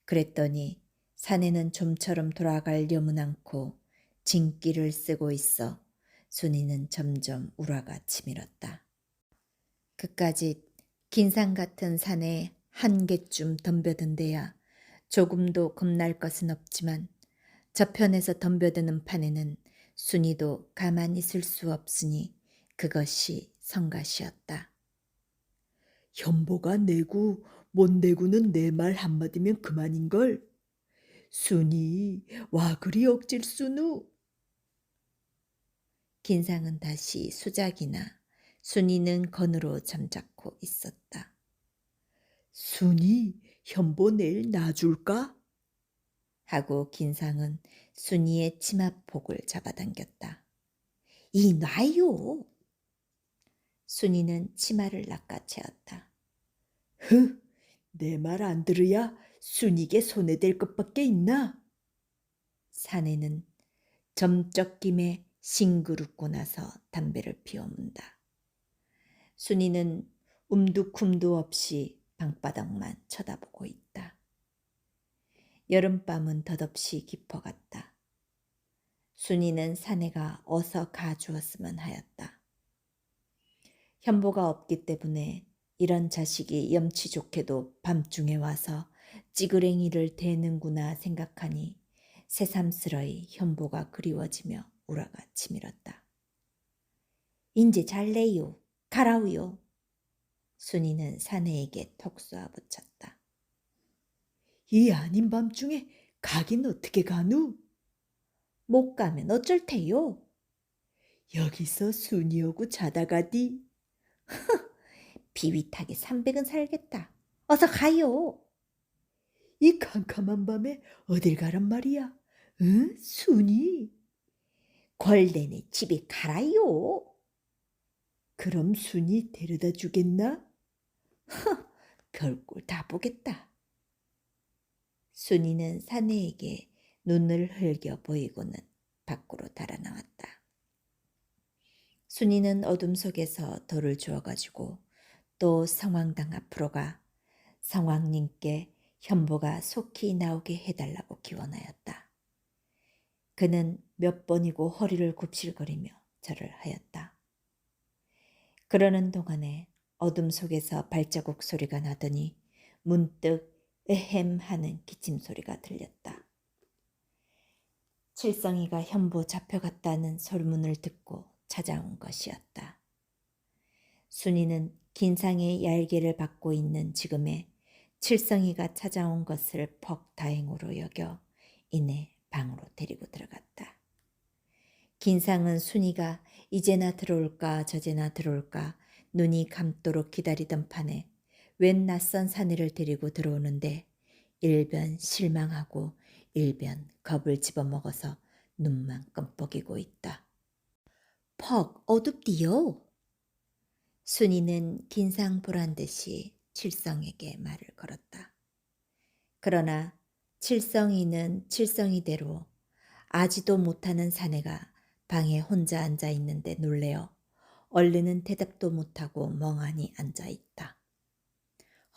그랬더니 사내는 좀처럼 돌아갈 여문 않고 징기를 쓰고 있어 순이는 점점 우라가 치밀었다. 그까짓 긴상 같은 산에 한 개쯤 덤벼든 데야 조금도 겁날 것은 없지만 저편에서 덤벼드는 판에는 순이도 가만히 있을 수 없으니 그것이 성가시였다. 현보가 내고 못 내고는 내 말 한마디면 그만인걸. 순이 와 그리 억질 수누. 긴상은 다시 수작이나 순이는 건으로 잠자코 있었다. 순이 현보 내일 놔줄까? 하고 긴상은 순이의 치마폭을 잡아당겼다. 이 놔요. 순이는 치마를 낚아채었다. 내 말 안 들으야 순이게 손에 댈 것밖에 있나? 사내는 점쩍김에 싱그룹고 나서 담배를 피워문다. 순이는 움두쿰도 없이 방바닥만 쳐다보고 있다. 여름밤은 덧없이 깊어갔다. 순이는 사내가 어서 가주었으면 하였다. 현보가 없기 때문에 이런 자식이 염치 좋게도 밤중에 와서 찌그랭이를 대는구나 생각하니 새삼스러이 현보가 그리워지며 우라가 치밀었다. 인제 잘래요. 가라우요. 순이는 사내에게 톡 쏘아 붙였다. 이 아닌 밤중에 가긴 어떻게 가누? 못 가면 어쩔 테요. 여기서 순이하고 자다 가디. 비위타게 300은 살겠다. 어서 가요. 이 캄캄한 밤에 어딜 가란 말이야? 응? 순이? 걸레네 집에 가라요. 그럼 순이 데려다 주겠나? 별꼴 다 보겠다. 순이는 사내에게 눈을 흘겨 보이고는 밖으로 달아나왔다. 순이는 어둠 속에서 돌을 주워가지고 또 성왕당 앞으로 가 성왕님께 현보가 속히 나오게 해달라고 기원하였다. 그는 몇 번이고 허리를 굽실거리며 절을 하였다. 그러는 동안에 어둠 속에서 발자국 소리가 나더니 문득 에헴 하는 기침 소리가 들렸다. 칠성이가 현보 잡혀갔다는 소문을 듣고 찾아온 것이었다. 순이는 긴상의 얄개를 받고 있는 지금에 칠성이가 찾아온 것을 퍽 다행으로 여겨 이내 방으로 데리고 들어갔다. 긴상은 순이가 이제나 들어올까 저제나 들어올까 눈이 감도록 기다리던 판에 웬 낯선 사내를 데리고 들어오는데 일변 실망하고 일변 겁을 집어먹어서 눈만 끔뻑이고 있다. 퍽 어둡디요. 순이는 긴상 보란 듯이 칠성에게 말을 걸었다. 그러나 칠성이는 칠성이대로 아지도 못하는 사내가 방에 혼자 앉아 있는데 놀래어 얼른은 대답도 못하고 멍하니 앉아 있다.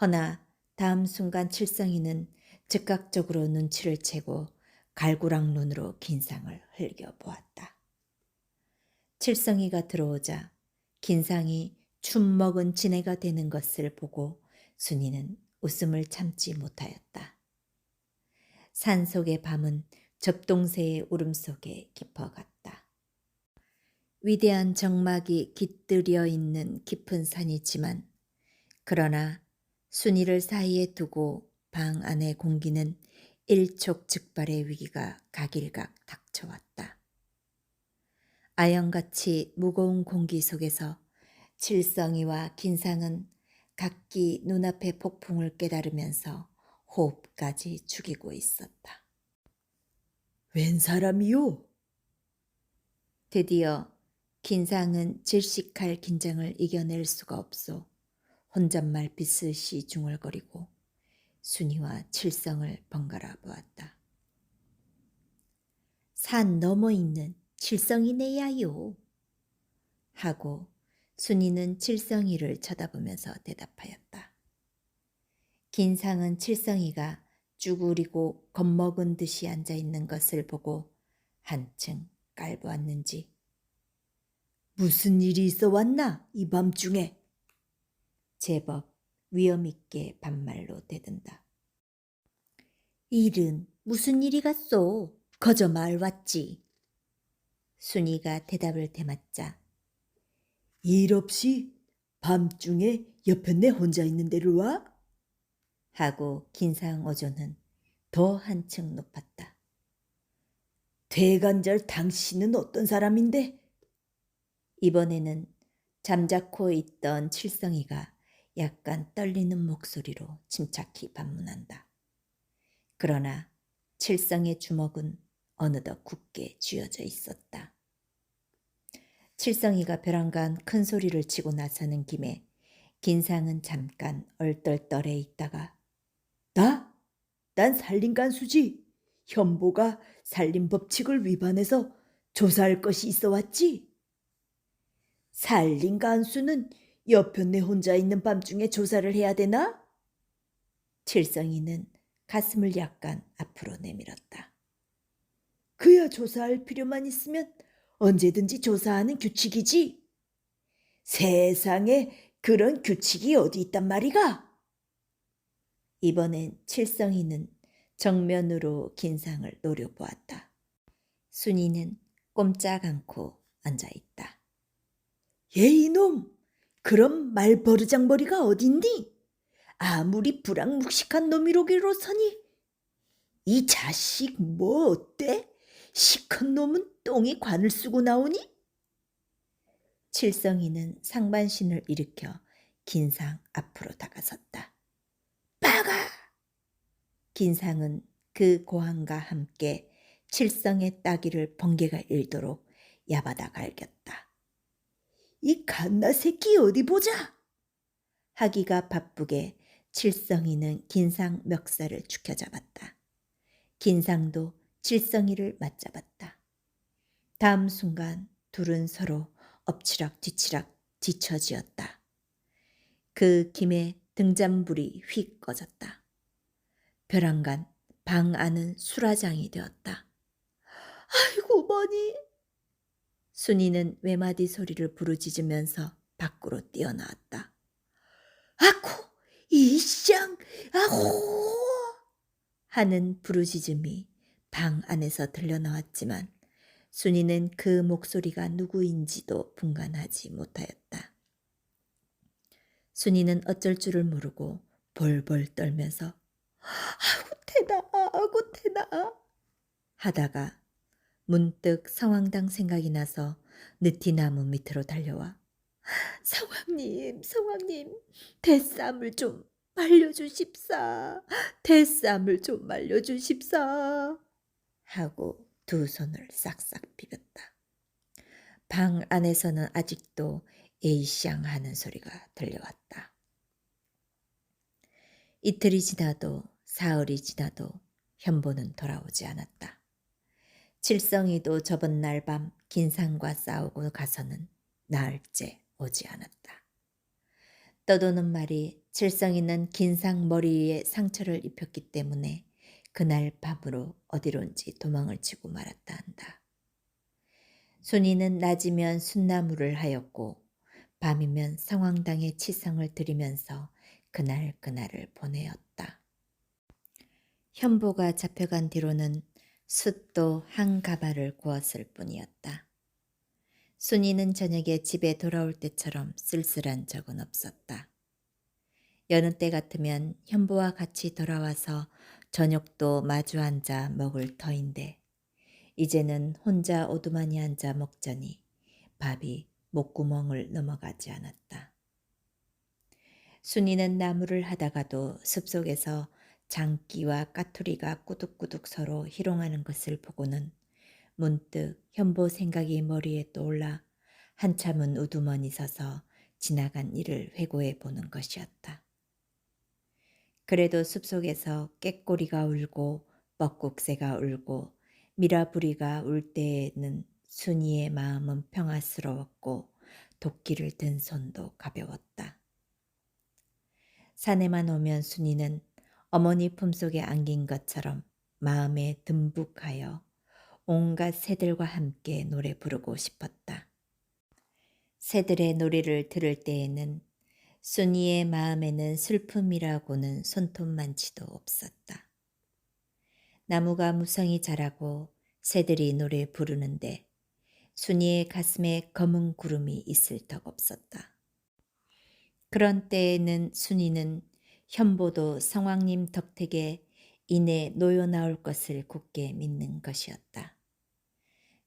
허나 다음 순간 칠성이는 즉각적으로 눈치를 채고 갈구랑 눈으로 긴상을 흘겨보았다. 칠성이가 들어오자 긴상이 춤 먹은 지네가 되는 것을 보고 순이는 웃음을 참지 못하였다. 산속의 밤은 접동새의 울음속에 깊어갔다. 위대한 정막이 깃들여 있는 깊은 산이지만 그러나 순이를 사이에 두고 방 안의 공기는 일촉즉발의 위기가 각일각 닥쳐왔다. 아연같이 무거운 공기 속에서 칠성이와 긴상은 각기 눈앞의 폭풍을 깨달으면서 호흡까지 죽이고 있었다. 웬 사람이요? 드디어 긴상은 질식할 긴장을 이겨낼 수가 없어 혼잣말 비슷이 중얼거리고 순이와 칠성을 번갈아 보았다. 산 너머 있는 칠성이네야요. 하고 순이는 칠성이를 쳐다보면서 대답하였다. 긴상은 칠성이가 쭈그리고 겁먹은 듯이 앉아있는 것을 보고 한층 깔보았는지 무슨 일이 있어 왔나 이 밤중에? 제법 위엄있게 반말로 대든다. 일은 무슨 일이 갔소? 거저 말 왔지. 순이가 대답을 대맞자 일 없이 밤중에 여편네 혼자 있는 데를 와? 하고 긴상 어조는 더 한층 높았다. 대간절 당신은 어떤 사람인데? 이번에는 잠자코 있던 칠성이가 약간 떨리는 목소리로 침착히 반문한다. 그러나 칠성의 주먹은 어느덧 굳게 쥐어져 있었다. 칠성이가 벼랑간 큰 소리를 치고 나서는 김에 긴상은 잠깐 얼떨떨해 있다가 난 살림간수지. 현보가 살림법칙을 위반해서 조사할 것이 있어 왔지. 살림간수는 여편네 혼자 있는 밤중에 조사를 해야 되나? 칠성이는 가슴을 약간 앞으로 내밀었다. 그야 조사할 필요만 있으면 언제든지 조사하는 규칙이지. 세상에 그런 규칙이 어디 있단 말이가? 이번엔 칠성이는 정면으로 긴상을 노려보았다. 순이는 꼼짝 않고 앉아있다. 얘 이놈, 그럼 말버르장머리가 어딘디? 아무리 불황묵식한 놈이로기로서니 이 자식 뭐 어때? 시큰 놈은 똥이 관을 쓰고 나오니? 칠성이는 상반신을 일으켜 긴상 앞으로 다가섰다. 빠가! 긴상은 그 고함과 함께 칠성의 따귀를 번개가 일도록 야바다 갈겼다. 이 갓나 새끼 어디 보자! 하기가 바쁘게 칠성이는 긴상 멱살을 죽혀잡았다. 긴상도 칠성이를 맞잡았다. 다음 순간 둘은 서로 엎치락 뒤치락 뒤처지었다. 그 김에 등잔불이 휙 꺼졌다. 벼랑간 방 안은 수라장이 되었다. 아이고 머니! 순이는 외마디 소리를 부르짖으면서 밖으로 뛰어나왔다. 아쿠! 이쌍! 아호! 하는 부르짖음이 방 안에서 들려나왔지만 순이는 그 목소리가 누구인지도 분간하지 못하였다. 순이는 어쩔 줄을 모르고 벌벌 떨면서 태나, 아고 태나 하다가 문득 성황당 생각이 나서 느티나무 밑으로 달려와 성황님, 성황님, 대쌈을 좀 말려주십사. 대쌈을 좀 말려주십사. 하고 두 손을 싹싹 비볐다. 방 안에서는 아직도 에이샹 하는 소리가 들려왔다. 이틀이 지나도 사흘이 지나도 현보는 돌아오지 않았다. 칠성이도 저번 날 밤 긴상과 싸우고 가서는 나흘째 오지 않았다. 떠도는 말이 칠성이는 긴상 머리에 상처를 입혔기 때문에 그날 밤으로 어디론지 도망을 치고 말았다 한다. 순이는 낮이면 순나무를 하였고 밤이면 성황당에 치성을 드리면서 그날을 보내었다. 현보가 잡혀간 뒤로는 숯도 한 가마를 구웠을 뿐이었다. 순이는 저녁에 집에 돌아올 때처럼 쓸쓸한 적은 없었다. 여느 때 같으면 현보와 같이 돌아와서 저녁도 마주 앉아 먹을 터인데 이제는 혼자 오두만이 앉아 먹자니 밥이 목구멍을 넘어가지 않았다. 순이는 나무를 하다가도 숲속에서 장기와 까투리가 꾸둑꾸둑 서로 희롱하는 것을 보고는 문득 현보 생각이 머리에 떠올라 한참은 우두머니 서서 지나간 일을 회고해 보는 것이었다. 그래도 숲속에서 꾀꼬리가 울고 뻐꾹새가 울고 미라부리가 울 때에는 순이의 마음은 평화스러웠고 도끼를 든 손도 가벼웠다. 산에만 오면 순이는 어머니 품속에 안긴 것처럼 마음에 듬북하여 온갖 새들과 함께 노래 부르고 싶었다. 새들의 노래를 들을 때에는 순이의 마음에는 슬픔이라고는 손톱만치도 없었다. 나무가 무성히 자라고 새들이 노래 부르는데 순이의 가슴에 검은 구름이 있을 턱 없었다. 그런 때에는 순이는 현보도 성황님 덕택에 이내 놓여 나올 것을 굳게 믿는 것이었다.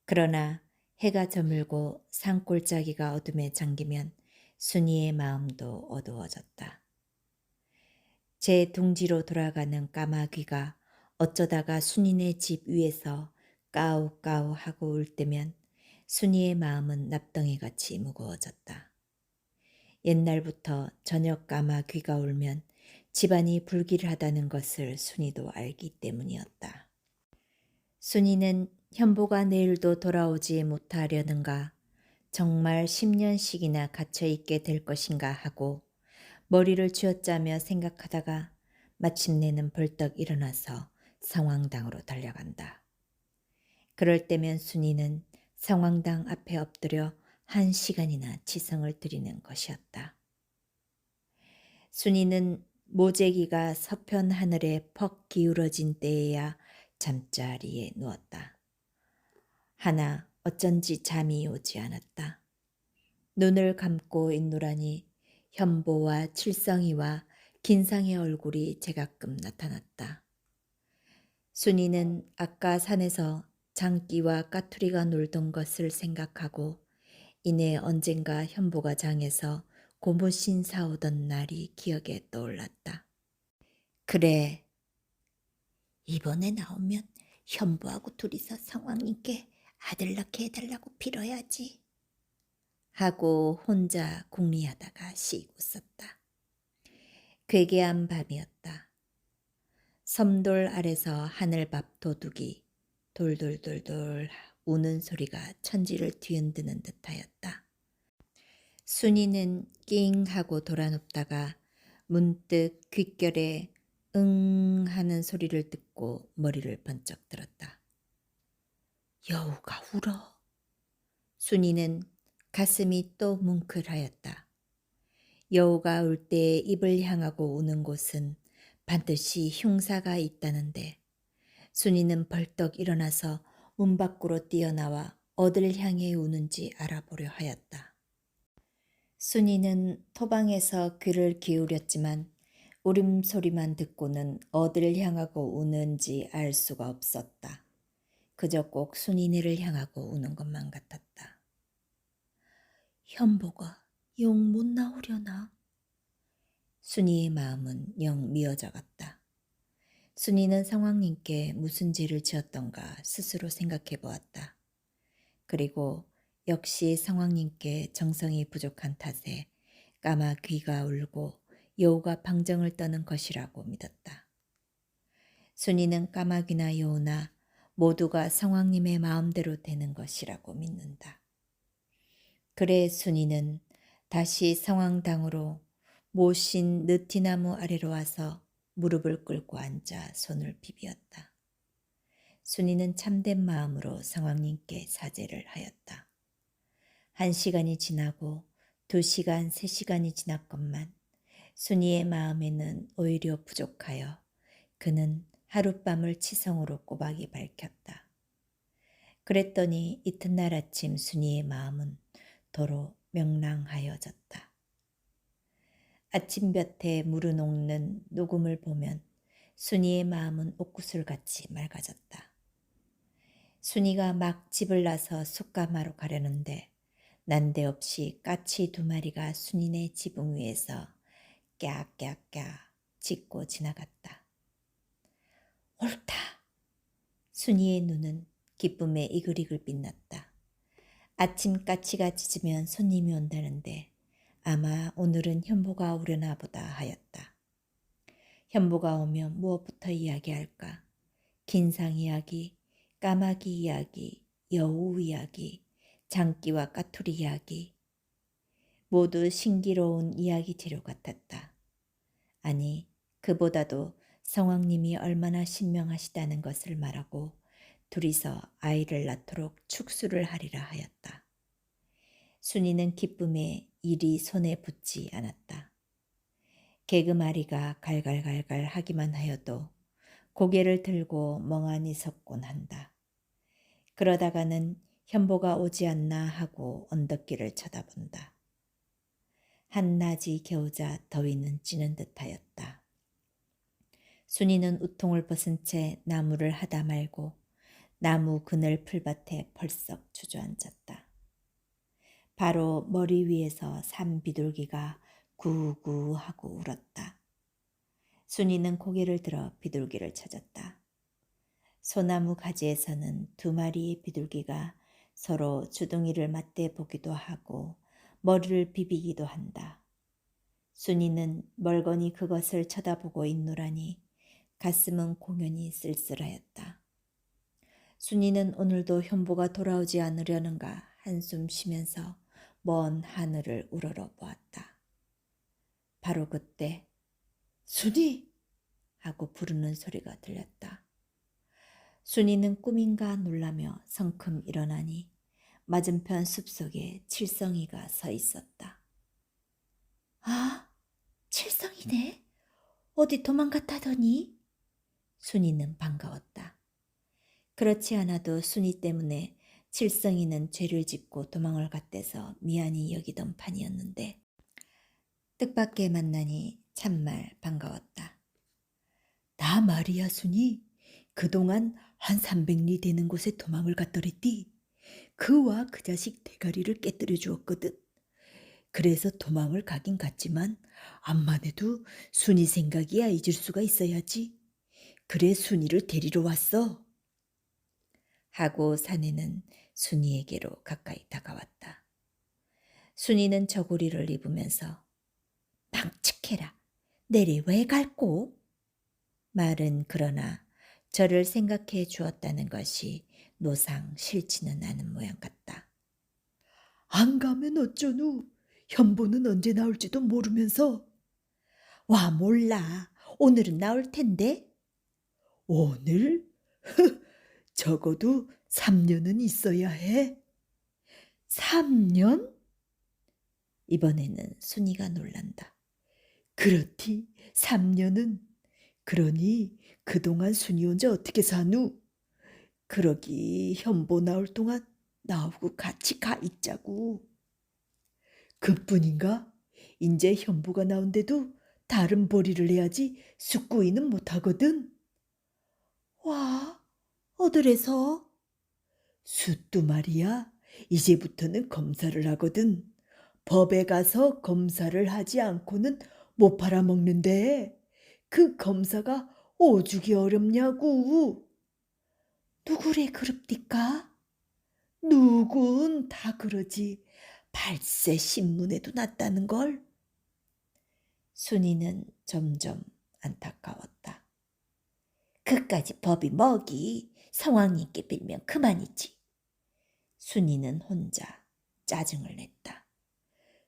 그러나 해가 저물고 산골짜기가 어둠에 잠기면 순이의 마음도 어두워졌다. 제 둥지로 돌아가는 까마귀가 어쩌다가 순이네 집 위에서 까우까우 하고 울 때면 순이의 마음은 납덩이같이 무거워졌다. 옛날부터 저녁 까마귀가 울면 집안이 불길하다는 것을 순이도 알기 때문이었다. 순이는 현보가 내일도 돌아오지 못하려는가, 정말 10년씩이나 갇혀있게 될 것인가 하고 머리를 쥐어짜며 생각하다가 마침내는 벌떡 일어나서 성황당으로 달려간다. 그럴 때면 순이는 성황당 앞에 엎드려 1시간이나 치성을 드리는 것이었다. 순이는 모재기가 서편 하늘에 퍽 기울어진 때에야 잠자리에 누웠다. 하나 어쩐지 잠이 오지 않았다. 눈을 감고 있노라니 현보와 칠성이와 긴상의 얼굴이 제가끔 나타났다. 순이는 아까 산에서 장기와 까투리가 놀던 것을 생각하고 이내 언젠가 현보가 장에서 고무신 사오던 날이 기억에 떠올랐다. 그래, 이번에 나오면 현보하고 둘이서 성황님께 아들 낳게 해달라고 빌어야지 하고 혼자 궁리하다가 씩 웃었다. 괴괴한 밤이었다. 섬돌 아래서 하늘밥 도둑이 돌돌돌돌 우는 소리가 천지를 뒤흔드는 듯하였다. 순이는 낑 하고 돌아눕다가 문득 귓결에 응 하는 소리를 듣고 머리를 번쩍 들었다. 여우가 울어. 순이는 가슴이 또 뭉클하였다. 여우가 울 때 입을 향하고 우는 곳은 반드시 흉사가 있다는데 순이는 벌떡 일어나서 문 밖으로 뛰어나와 어딜 향해 우는지 알아보려 하였다. 순이는 토방에서 귀를 기울였지만 울음소리만 듣고는 어디를 향하고 우는지 알 수가 없었다. 그저 꼭 순이네를 향하고 우는 것만 같았다. 현보가 영 못 나오려나? 순이의 마음은 영 미어져갔다. 순이는 성왕님께 무슨 죄를 지었던가 스스로 생각해 보았다. 그리고 역시 성왕님께 정성이 부족한 탓에 까마 귀가 울고 여우가 방정을 떠는 것이라고 믿었다. 순이는 까마귀나 여우나 모두가 성왕님의 마음대로 되는 것이라고 믿는다. 그래 순이는 다시 성왕당으로 모신 느티나무 아래로 와서 무릎을 꿇고 앉아 손을 비비었다. 순이는 참된 마음으로 성왕님께 사죄를 하였다. 1시간이 지나고 2시간, 3시간이 지났건만 순이의 마음에는 오히려 부족하여 그는 하룻밤을 치성으로 꼬박이 밝혔다. 그랬더니 이튿날 아침 순이의 마음은 도로 명랑하여졌다. 아침볕에 무르녹는 녹음을 보면 순이의 마음은 옥구슬같이 맑아졌다. 순이가 막 집을 나서 숯가마로 가려는데 난데없이 까치 2마리가 순이네 지붕 위에서 깨악깨악깨 짖고 지나갔다. 옳다. 순이의 눈은 기쁨에 이글이글 빛났다. 아침 까치가 짖으면 손님이 온다는데 아마 오늘은 현보가 오려나 보다 하였다. 현보가 오면 무엇부터 이야기할까? 긴상 이야기, 까마귀 이야기, 여우 이야기, 장기와 까투리 이야기. 모두 신기로운 이야기 재료 같았다. 아니, 그보다도 성왕님이 얼마나 신명하시다는 것을 말하고 둘이서 아이를 낳도록 축수를 하리라 하였다. 순이는 기쁨에 일이 손에 붙지 않았다. 개그마리가 갈갈갈갈 하기만 하여도 고개를 들고 멍하니 섰곤 한다. 그러다가는 현보가 오지 않나 하고 언덕길을 쳐다본다. 한낮이 겨우자 더위는 찌는 듯하였다. 순이는 우통을 벗은 채 나무를 하다 말고 나무 그늘 풀밭에 펄썩 주저앉았다. 바로 머리 위에서 산 비둘기가 구구 하고 울었다. 순이는 고개를 들어 비둘기를 찾았다. 소나무 가지에서는 2마리의 비둘기가 서로 주둥이를 맞대 보기도 하고 머리를 비비기도 한다. 순이는 멀거니 그것을 쳐다보고 있노라니 가슴은 공연히 쓸쓸하였다. 순이는 오늘도 현보가 돌아오지 않으려는가 한숨 쉬면서 먼 하늘을 우러러 보았다. 바로 그때 순이! 하고 부르는 소리가 들렸다. 순이는 꿈인가 놀라며 성큼 일어나니 맞은편 숲속에 칠성이가 서 있었다. 아, 칠성이네. 어디 도망갔다더니? 순이는 반가웠다. 그렇지 않아도 순이 때문에 칠성이는 죄를 짓고 도망을 갔대서 미안히 여기던 판이었는데 뜻밖의 만나니 참말 반가웠다. 나 말이야 순이. 그동안 한 300리 되는 곳에 도망을 갔더랬디. 그와 그 자식 대가리를 깨뜨려 주었거든. 그래서 도망을 가긴 갔지만 암만 해도 순이 생각이야 잊을 수가 있어야지. 그래 순이를 데리러 왔어. 하고 사내는 순이에게로 가까이 다가왔다. 순이는 저고리를 입으면서 망측해라. 내리 왜 갈꼬? 말은 그러나 저를 생각해 주었다는 것이 노상 싫지는 않은 모양 같다. 안 가면 어쩌누. 현보는 언제 나올지도 모르면서. 와 몰라. 오늘은 나올 텐데. 오늘? 적어도 3년은 있어야 해. 3년? 이번에는 순이가 놀란다. 그렇디 3년은. 그러니 그동안 순이 혼자 어떻게 사누? 그러기 현보 나올 동안 나하고 같이 가 있자고. 그뿐인가? 인제 현보가 나온데도 다른 벌이를 해야지 숙구이는 못하거든. 와, 어드레서? 숫도 말이야. 이제부터는 검사를 하거든. 법에 가서 검사를 하지 않고는 못 팔아먹는데 그 검사가 오죽이 어렵냐고. 누구래 그럽디까? 누군 다 그러지. 발세 신문에도 났다는 걸. 순이는 점점 안타까웠다. 그까지 법이 뭐기? 성왕님께 빌면 그만이지. 순이는 혼자 짜증을 냈다.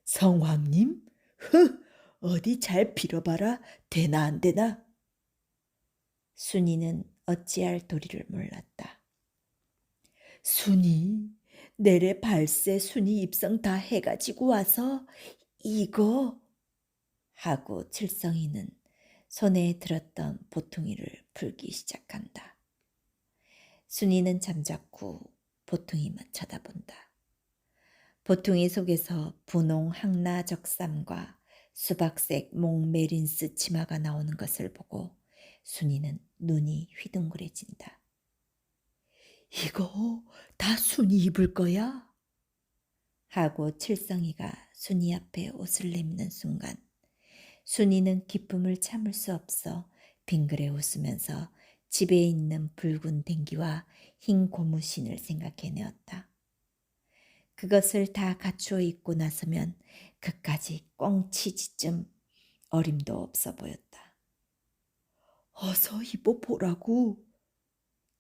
성황님? 흐! 어디 잘 빌어봐라. 되나 안 되나? 순이는 어찌할 도리를 몰랐다. 순이, 내래 발세 순이 입성 다 해가지고 와서 이거 하고 칠성이는 손에 들었던 보퉁이를 풀기 시작한다. 순이는 잠자코 보퉁이만 쳐다본다. 보퉁이 속에서 분홍 항라적삼과 수박색 몽메린스 치마가 나오는 것을 보고 순이는 눈이 휘둥그레진다. 이거 다 순이 입을 거야? 하고 칠성이가 순이 앞에 옷을 내미는 순간 순이는 기쁨을 참을 수 없어 빙그레 웃으면서 집에 있는 붉은 댕기와 흰 고무신을 생각해내었다. 그것을 다 갖추어 입고 나서면 그까지 꽁치지쯤 어림도 없어 보였다. 어서 입어 보라고.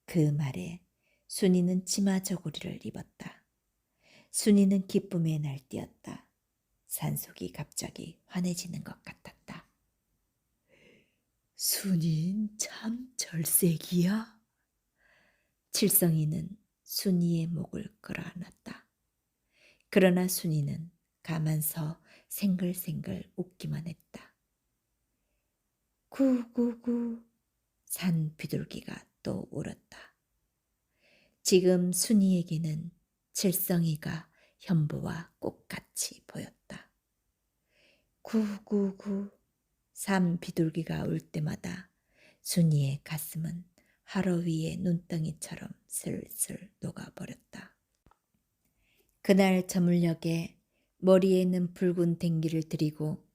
그 말에 순이는 치마 저고리를 입었다. 순이는 기쁨에 날뛰었다. 산속이 갑자기 환해지는 것 같았다. 순이는 참 절세기야. 칠성이는 순이의 목을 끌어안았다. 그러나 순이는 가만서 생글생글 웃기만 했다. 구구구 산 비둘기가 또 울었다. 지금 순이에게는 칠성이가 현보와 꽃같이 보였다. 구구구 산 비둘기가 울 때마다 순이의 가슴은 하루 위의 눈덩이처럼 슬슬 녹아버렸다. 그날 저물녘에 머리에 있는 붉은 댕기를 들이고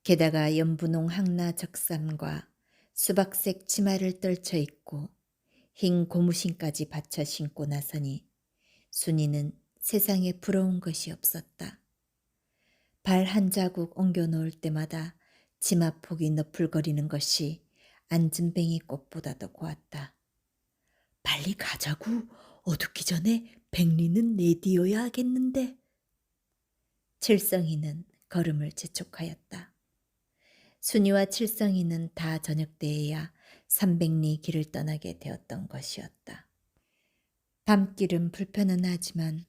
게다가 연분홍 항라적삼과 수박색 치마를 떨쳐 입고 흰 고무신까지 받쳐 신고 나서니 순이는 세상에 부러운 것이 없었다. 발 한 자국 옮겨 놓을 때마다 치마폭이 너풀거리는 것이 안진뱅이 꽃보다도 고왔다. 빨리 가자고. 어둡기 전에 백리는 내디어야 하겠는데. 칠성이는 걸음을 재촉하였다. 순이와 칠성이는 다 저녁 때에야 300리 길을 떠나게 되었던 것이었다. 밤길은 불편은 하지만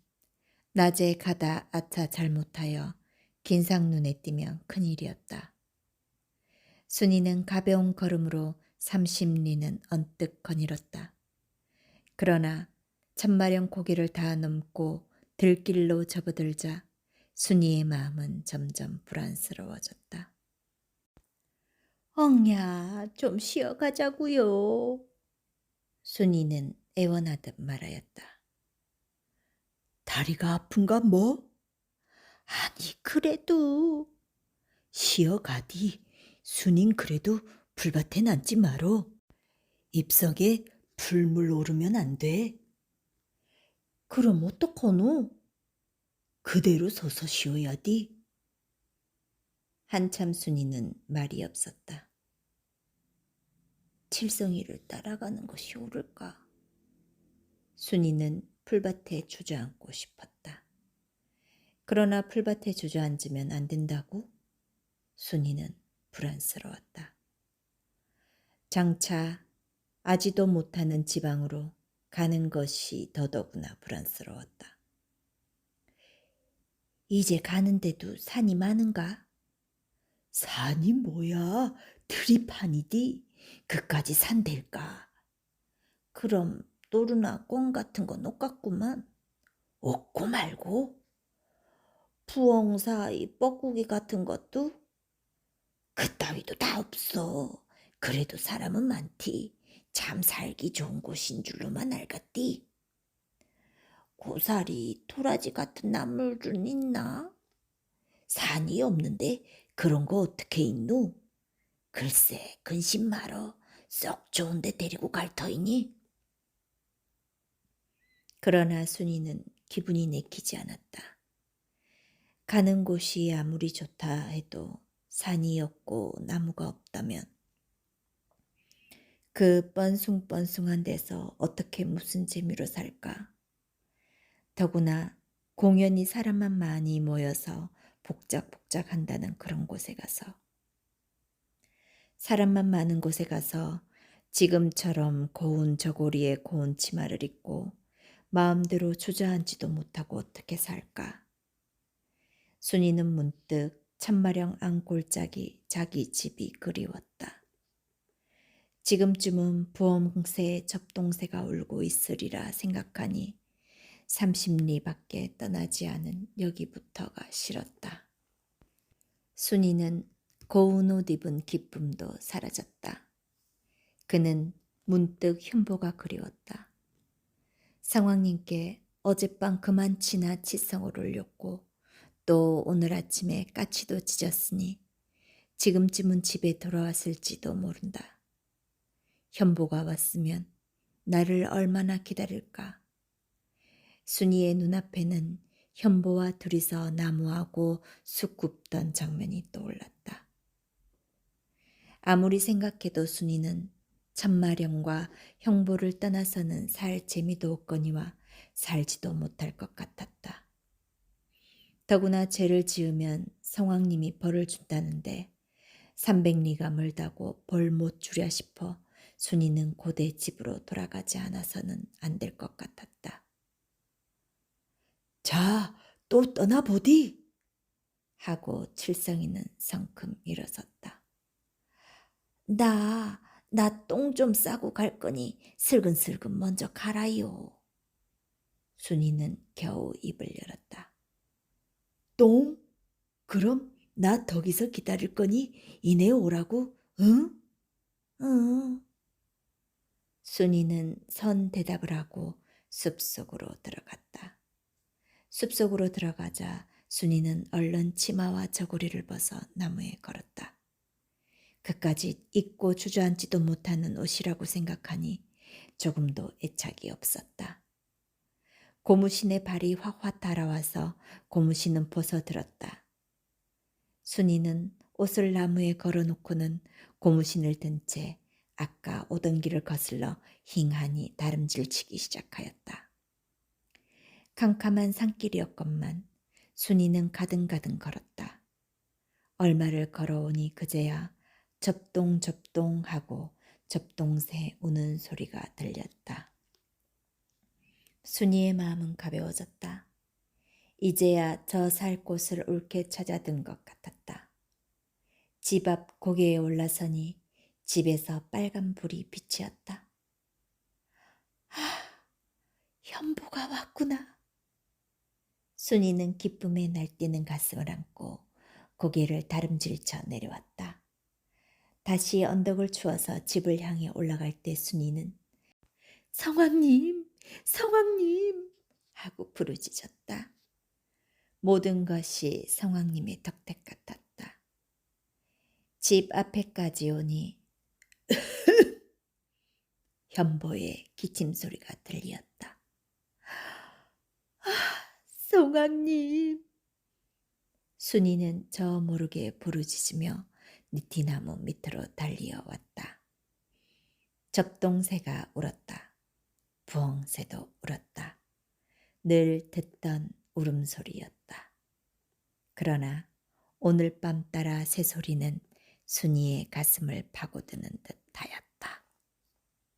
낮에 가다 아차 잘못하여 긴상 눈에 띄면 큰일이었다. 순이는 가벼운 걸음으로 30리는 언뜻 거닐었다. 그러나 천마령 고개를 다 넘고 들길로 접어들자 순이의 마음은 점점 불안스러워졌다. 엉야, 좀 쉬어가자구요. 순이는 애원하듯 말하였다. 다리가 아픈가 뭐? 아니, 그래도 쉬어가디. 순인 그래도 불밭에 앉지 마로. 입석에 풀물 오르면 안 돼. 그럼 어떡하노? 그대로 서서 쉬어야디. 한참 순이는 말이 없었다. 칠성이를 따라가는 것이 옳을까? 순이는 풀밭에 주저앉고 싶었다. 그러나 풀밭에 주저앉으면 안 된다고? 순이는 불안스러웠다. 장차 아지도 못하는 지방으로 가는 것이 더더구나 불안스러웠다. 이제 가는데도 산이 많은가? 산이 뭐야? 들이판이디. 그까지 산 될까? 그럼 노루나 꿩 같은 건 없겠구만. 없고 말고. 부엉사 이 뻐꾸기 같은 것도? 그따위도 다 없어. 그래도 사람은 많디. 참 살기 좋은 곳인 줄로만 알겠디. 고사리, 토라지 같은 나물은 있나? 산이 없는데 그런 거 어떻게 있노? 글쎄, 근심 말어. 썩 좋은데 데리고 갈 터이니? 그러나 순이는 기분이 내키지 않았다. 가는 곳이 아무리 좋다 해도 산이 없고 나무가 없다면 그 뻔숭뻔숭한 데서 어떻게 무슨 재미로 살까? 더구나 공연히 사람만 많이 모여서 복작복작 한다는 그런 곳에 가서 사람만 많은 곳에 가서 지금처럼 고운 저고리에 고운 치마를 입고 마음대로 주저앉지도 못하고 어떻게 살까? 순이는 문득 참마령 안골짜기 자기 집이 그리웠다. 지금쯤은 부엉새 접동새가 울고 있으리라 생각하니 30리 밖에 떠나지 않은 여기부터가 싫었다. 순이는 고운 옷 입은 기쁨도 사라졌다. 그는 문득 현보가 그리웠다. 상왕님께 어젯밤 그만치나 치성을 올렸고 또 오늘 아침에 까치도 찢었으니 지금쯤은 집에 돌아왔을지도 모른다. 현보가 왔으면 나를 얼마나 기다릴까. 순이의 눈앞에는 현보와 둘이서 나무하고 쑥 굽던 장면이 떠올랐다. 아무리 생각해도 순이는 참마령과 형보를 떠나서는 살 재미도 없거니와 살지도 못할 것 같았다. 더구나 죄를 지으면 성왕님이 벌을 준다는데 300리가 멀다고 벌 못 주랴 싶어 순이는 고대 집으로 돌아가지 않아서는 안 될 것 같았다. 자, 또 떠나보디? 하고 칠성이는 성큼 일어섰다. 나 똥 좀 싸고 갈 거니 슬근슬근 먼저 가라요. 순이는 겨우 입을 열었다. 똥? 그럼 나 덕이서 기다릴 거니 이내 오라고, 응? 응. 순이는 선 대답을 하고 숲속으로 들어갔다. 숲속으로 들어가자 순이는 얼른 치마와 저고리를 벗어 나무에 걸었다. 그까짓 입고 주저앉지도 못하는 옷이라고 생각하니 조금도 애착이 없었다. 고무신의 발이 확확 달아와서 고무신은 벗어들었다. 순이는 옷을 나무에 걸어놓고는 고무신을 든 채 아까 오던 길을 거슬러 힝하니 다름질치기 시작하였다. 캄캄한 산길이었건만 순이는 가등가등 걸었다. 얼마를 걸어오니 그제야 접동접동 하고 접동새 우는 소리가 들렸다. 순이의 마음은 가벼워졌다. 이제야 저 살 곳을 옳게 찾아든 것 같았다. 집 앞 고개에 올라서니 집에서 빨간 불이 비치었다. 현보가 왔구나. 순이는 기쁨에 날뛰는 가슴을 안고 고개를 다름질쳐 내려왔다. 다시 언덕을 추어서 집을 향해 올라갈 때 순이는 성왕님, 성왕님 하고 부르짖었다. 모든 것이 성왕님의 덕택 같았다. 집 앞에까지 오니 현보의 기침 소리가 들렸다. 성왕님. 순이는 저 모르게 부르짖으며 느티나무 밑으로 달려왔다. 접동새가 울었다. 부엉새도 울었다. 늘 듣던 울음소리였다. 그러나 오늘 밤 따라 새소리는 순이의 가슴을 파고드는 듯하였다.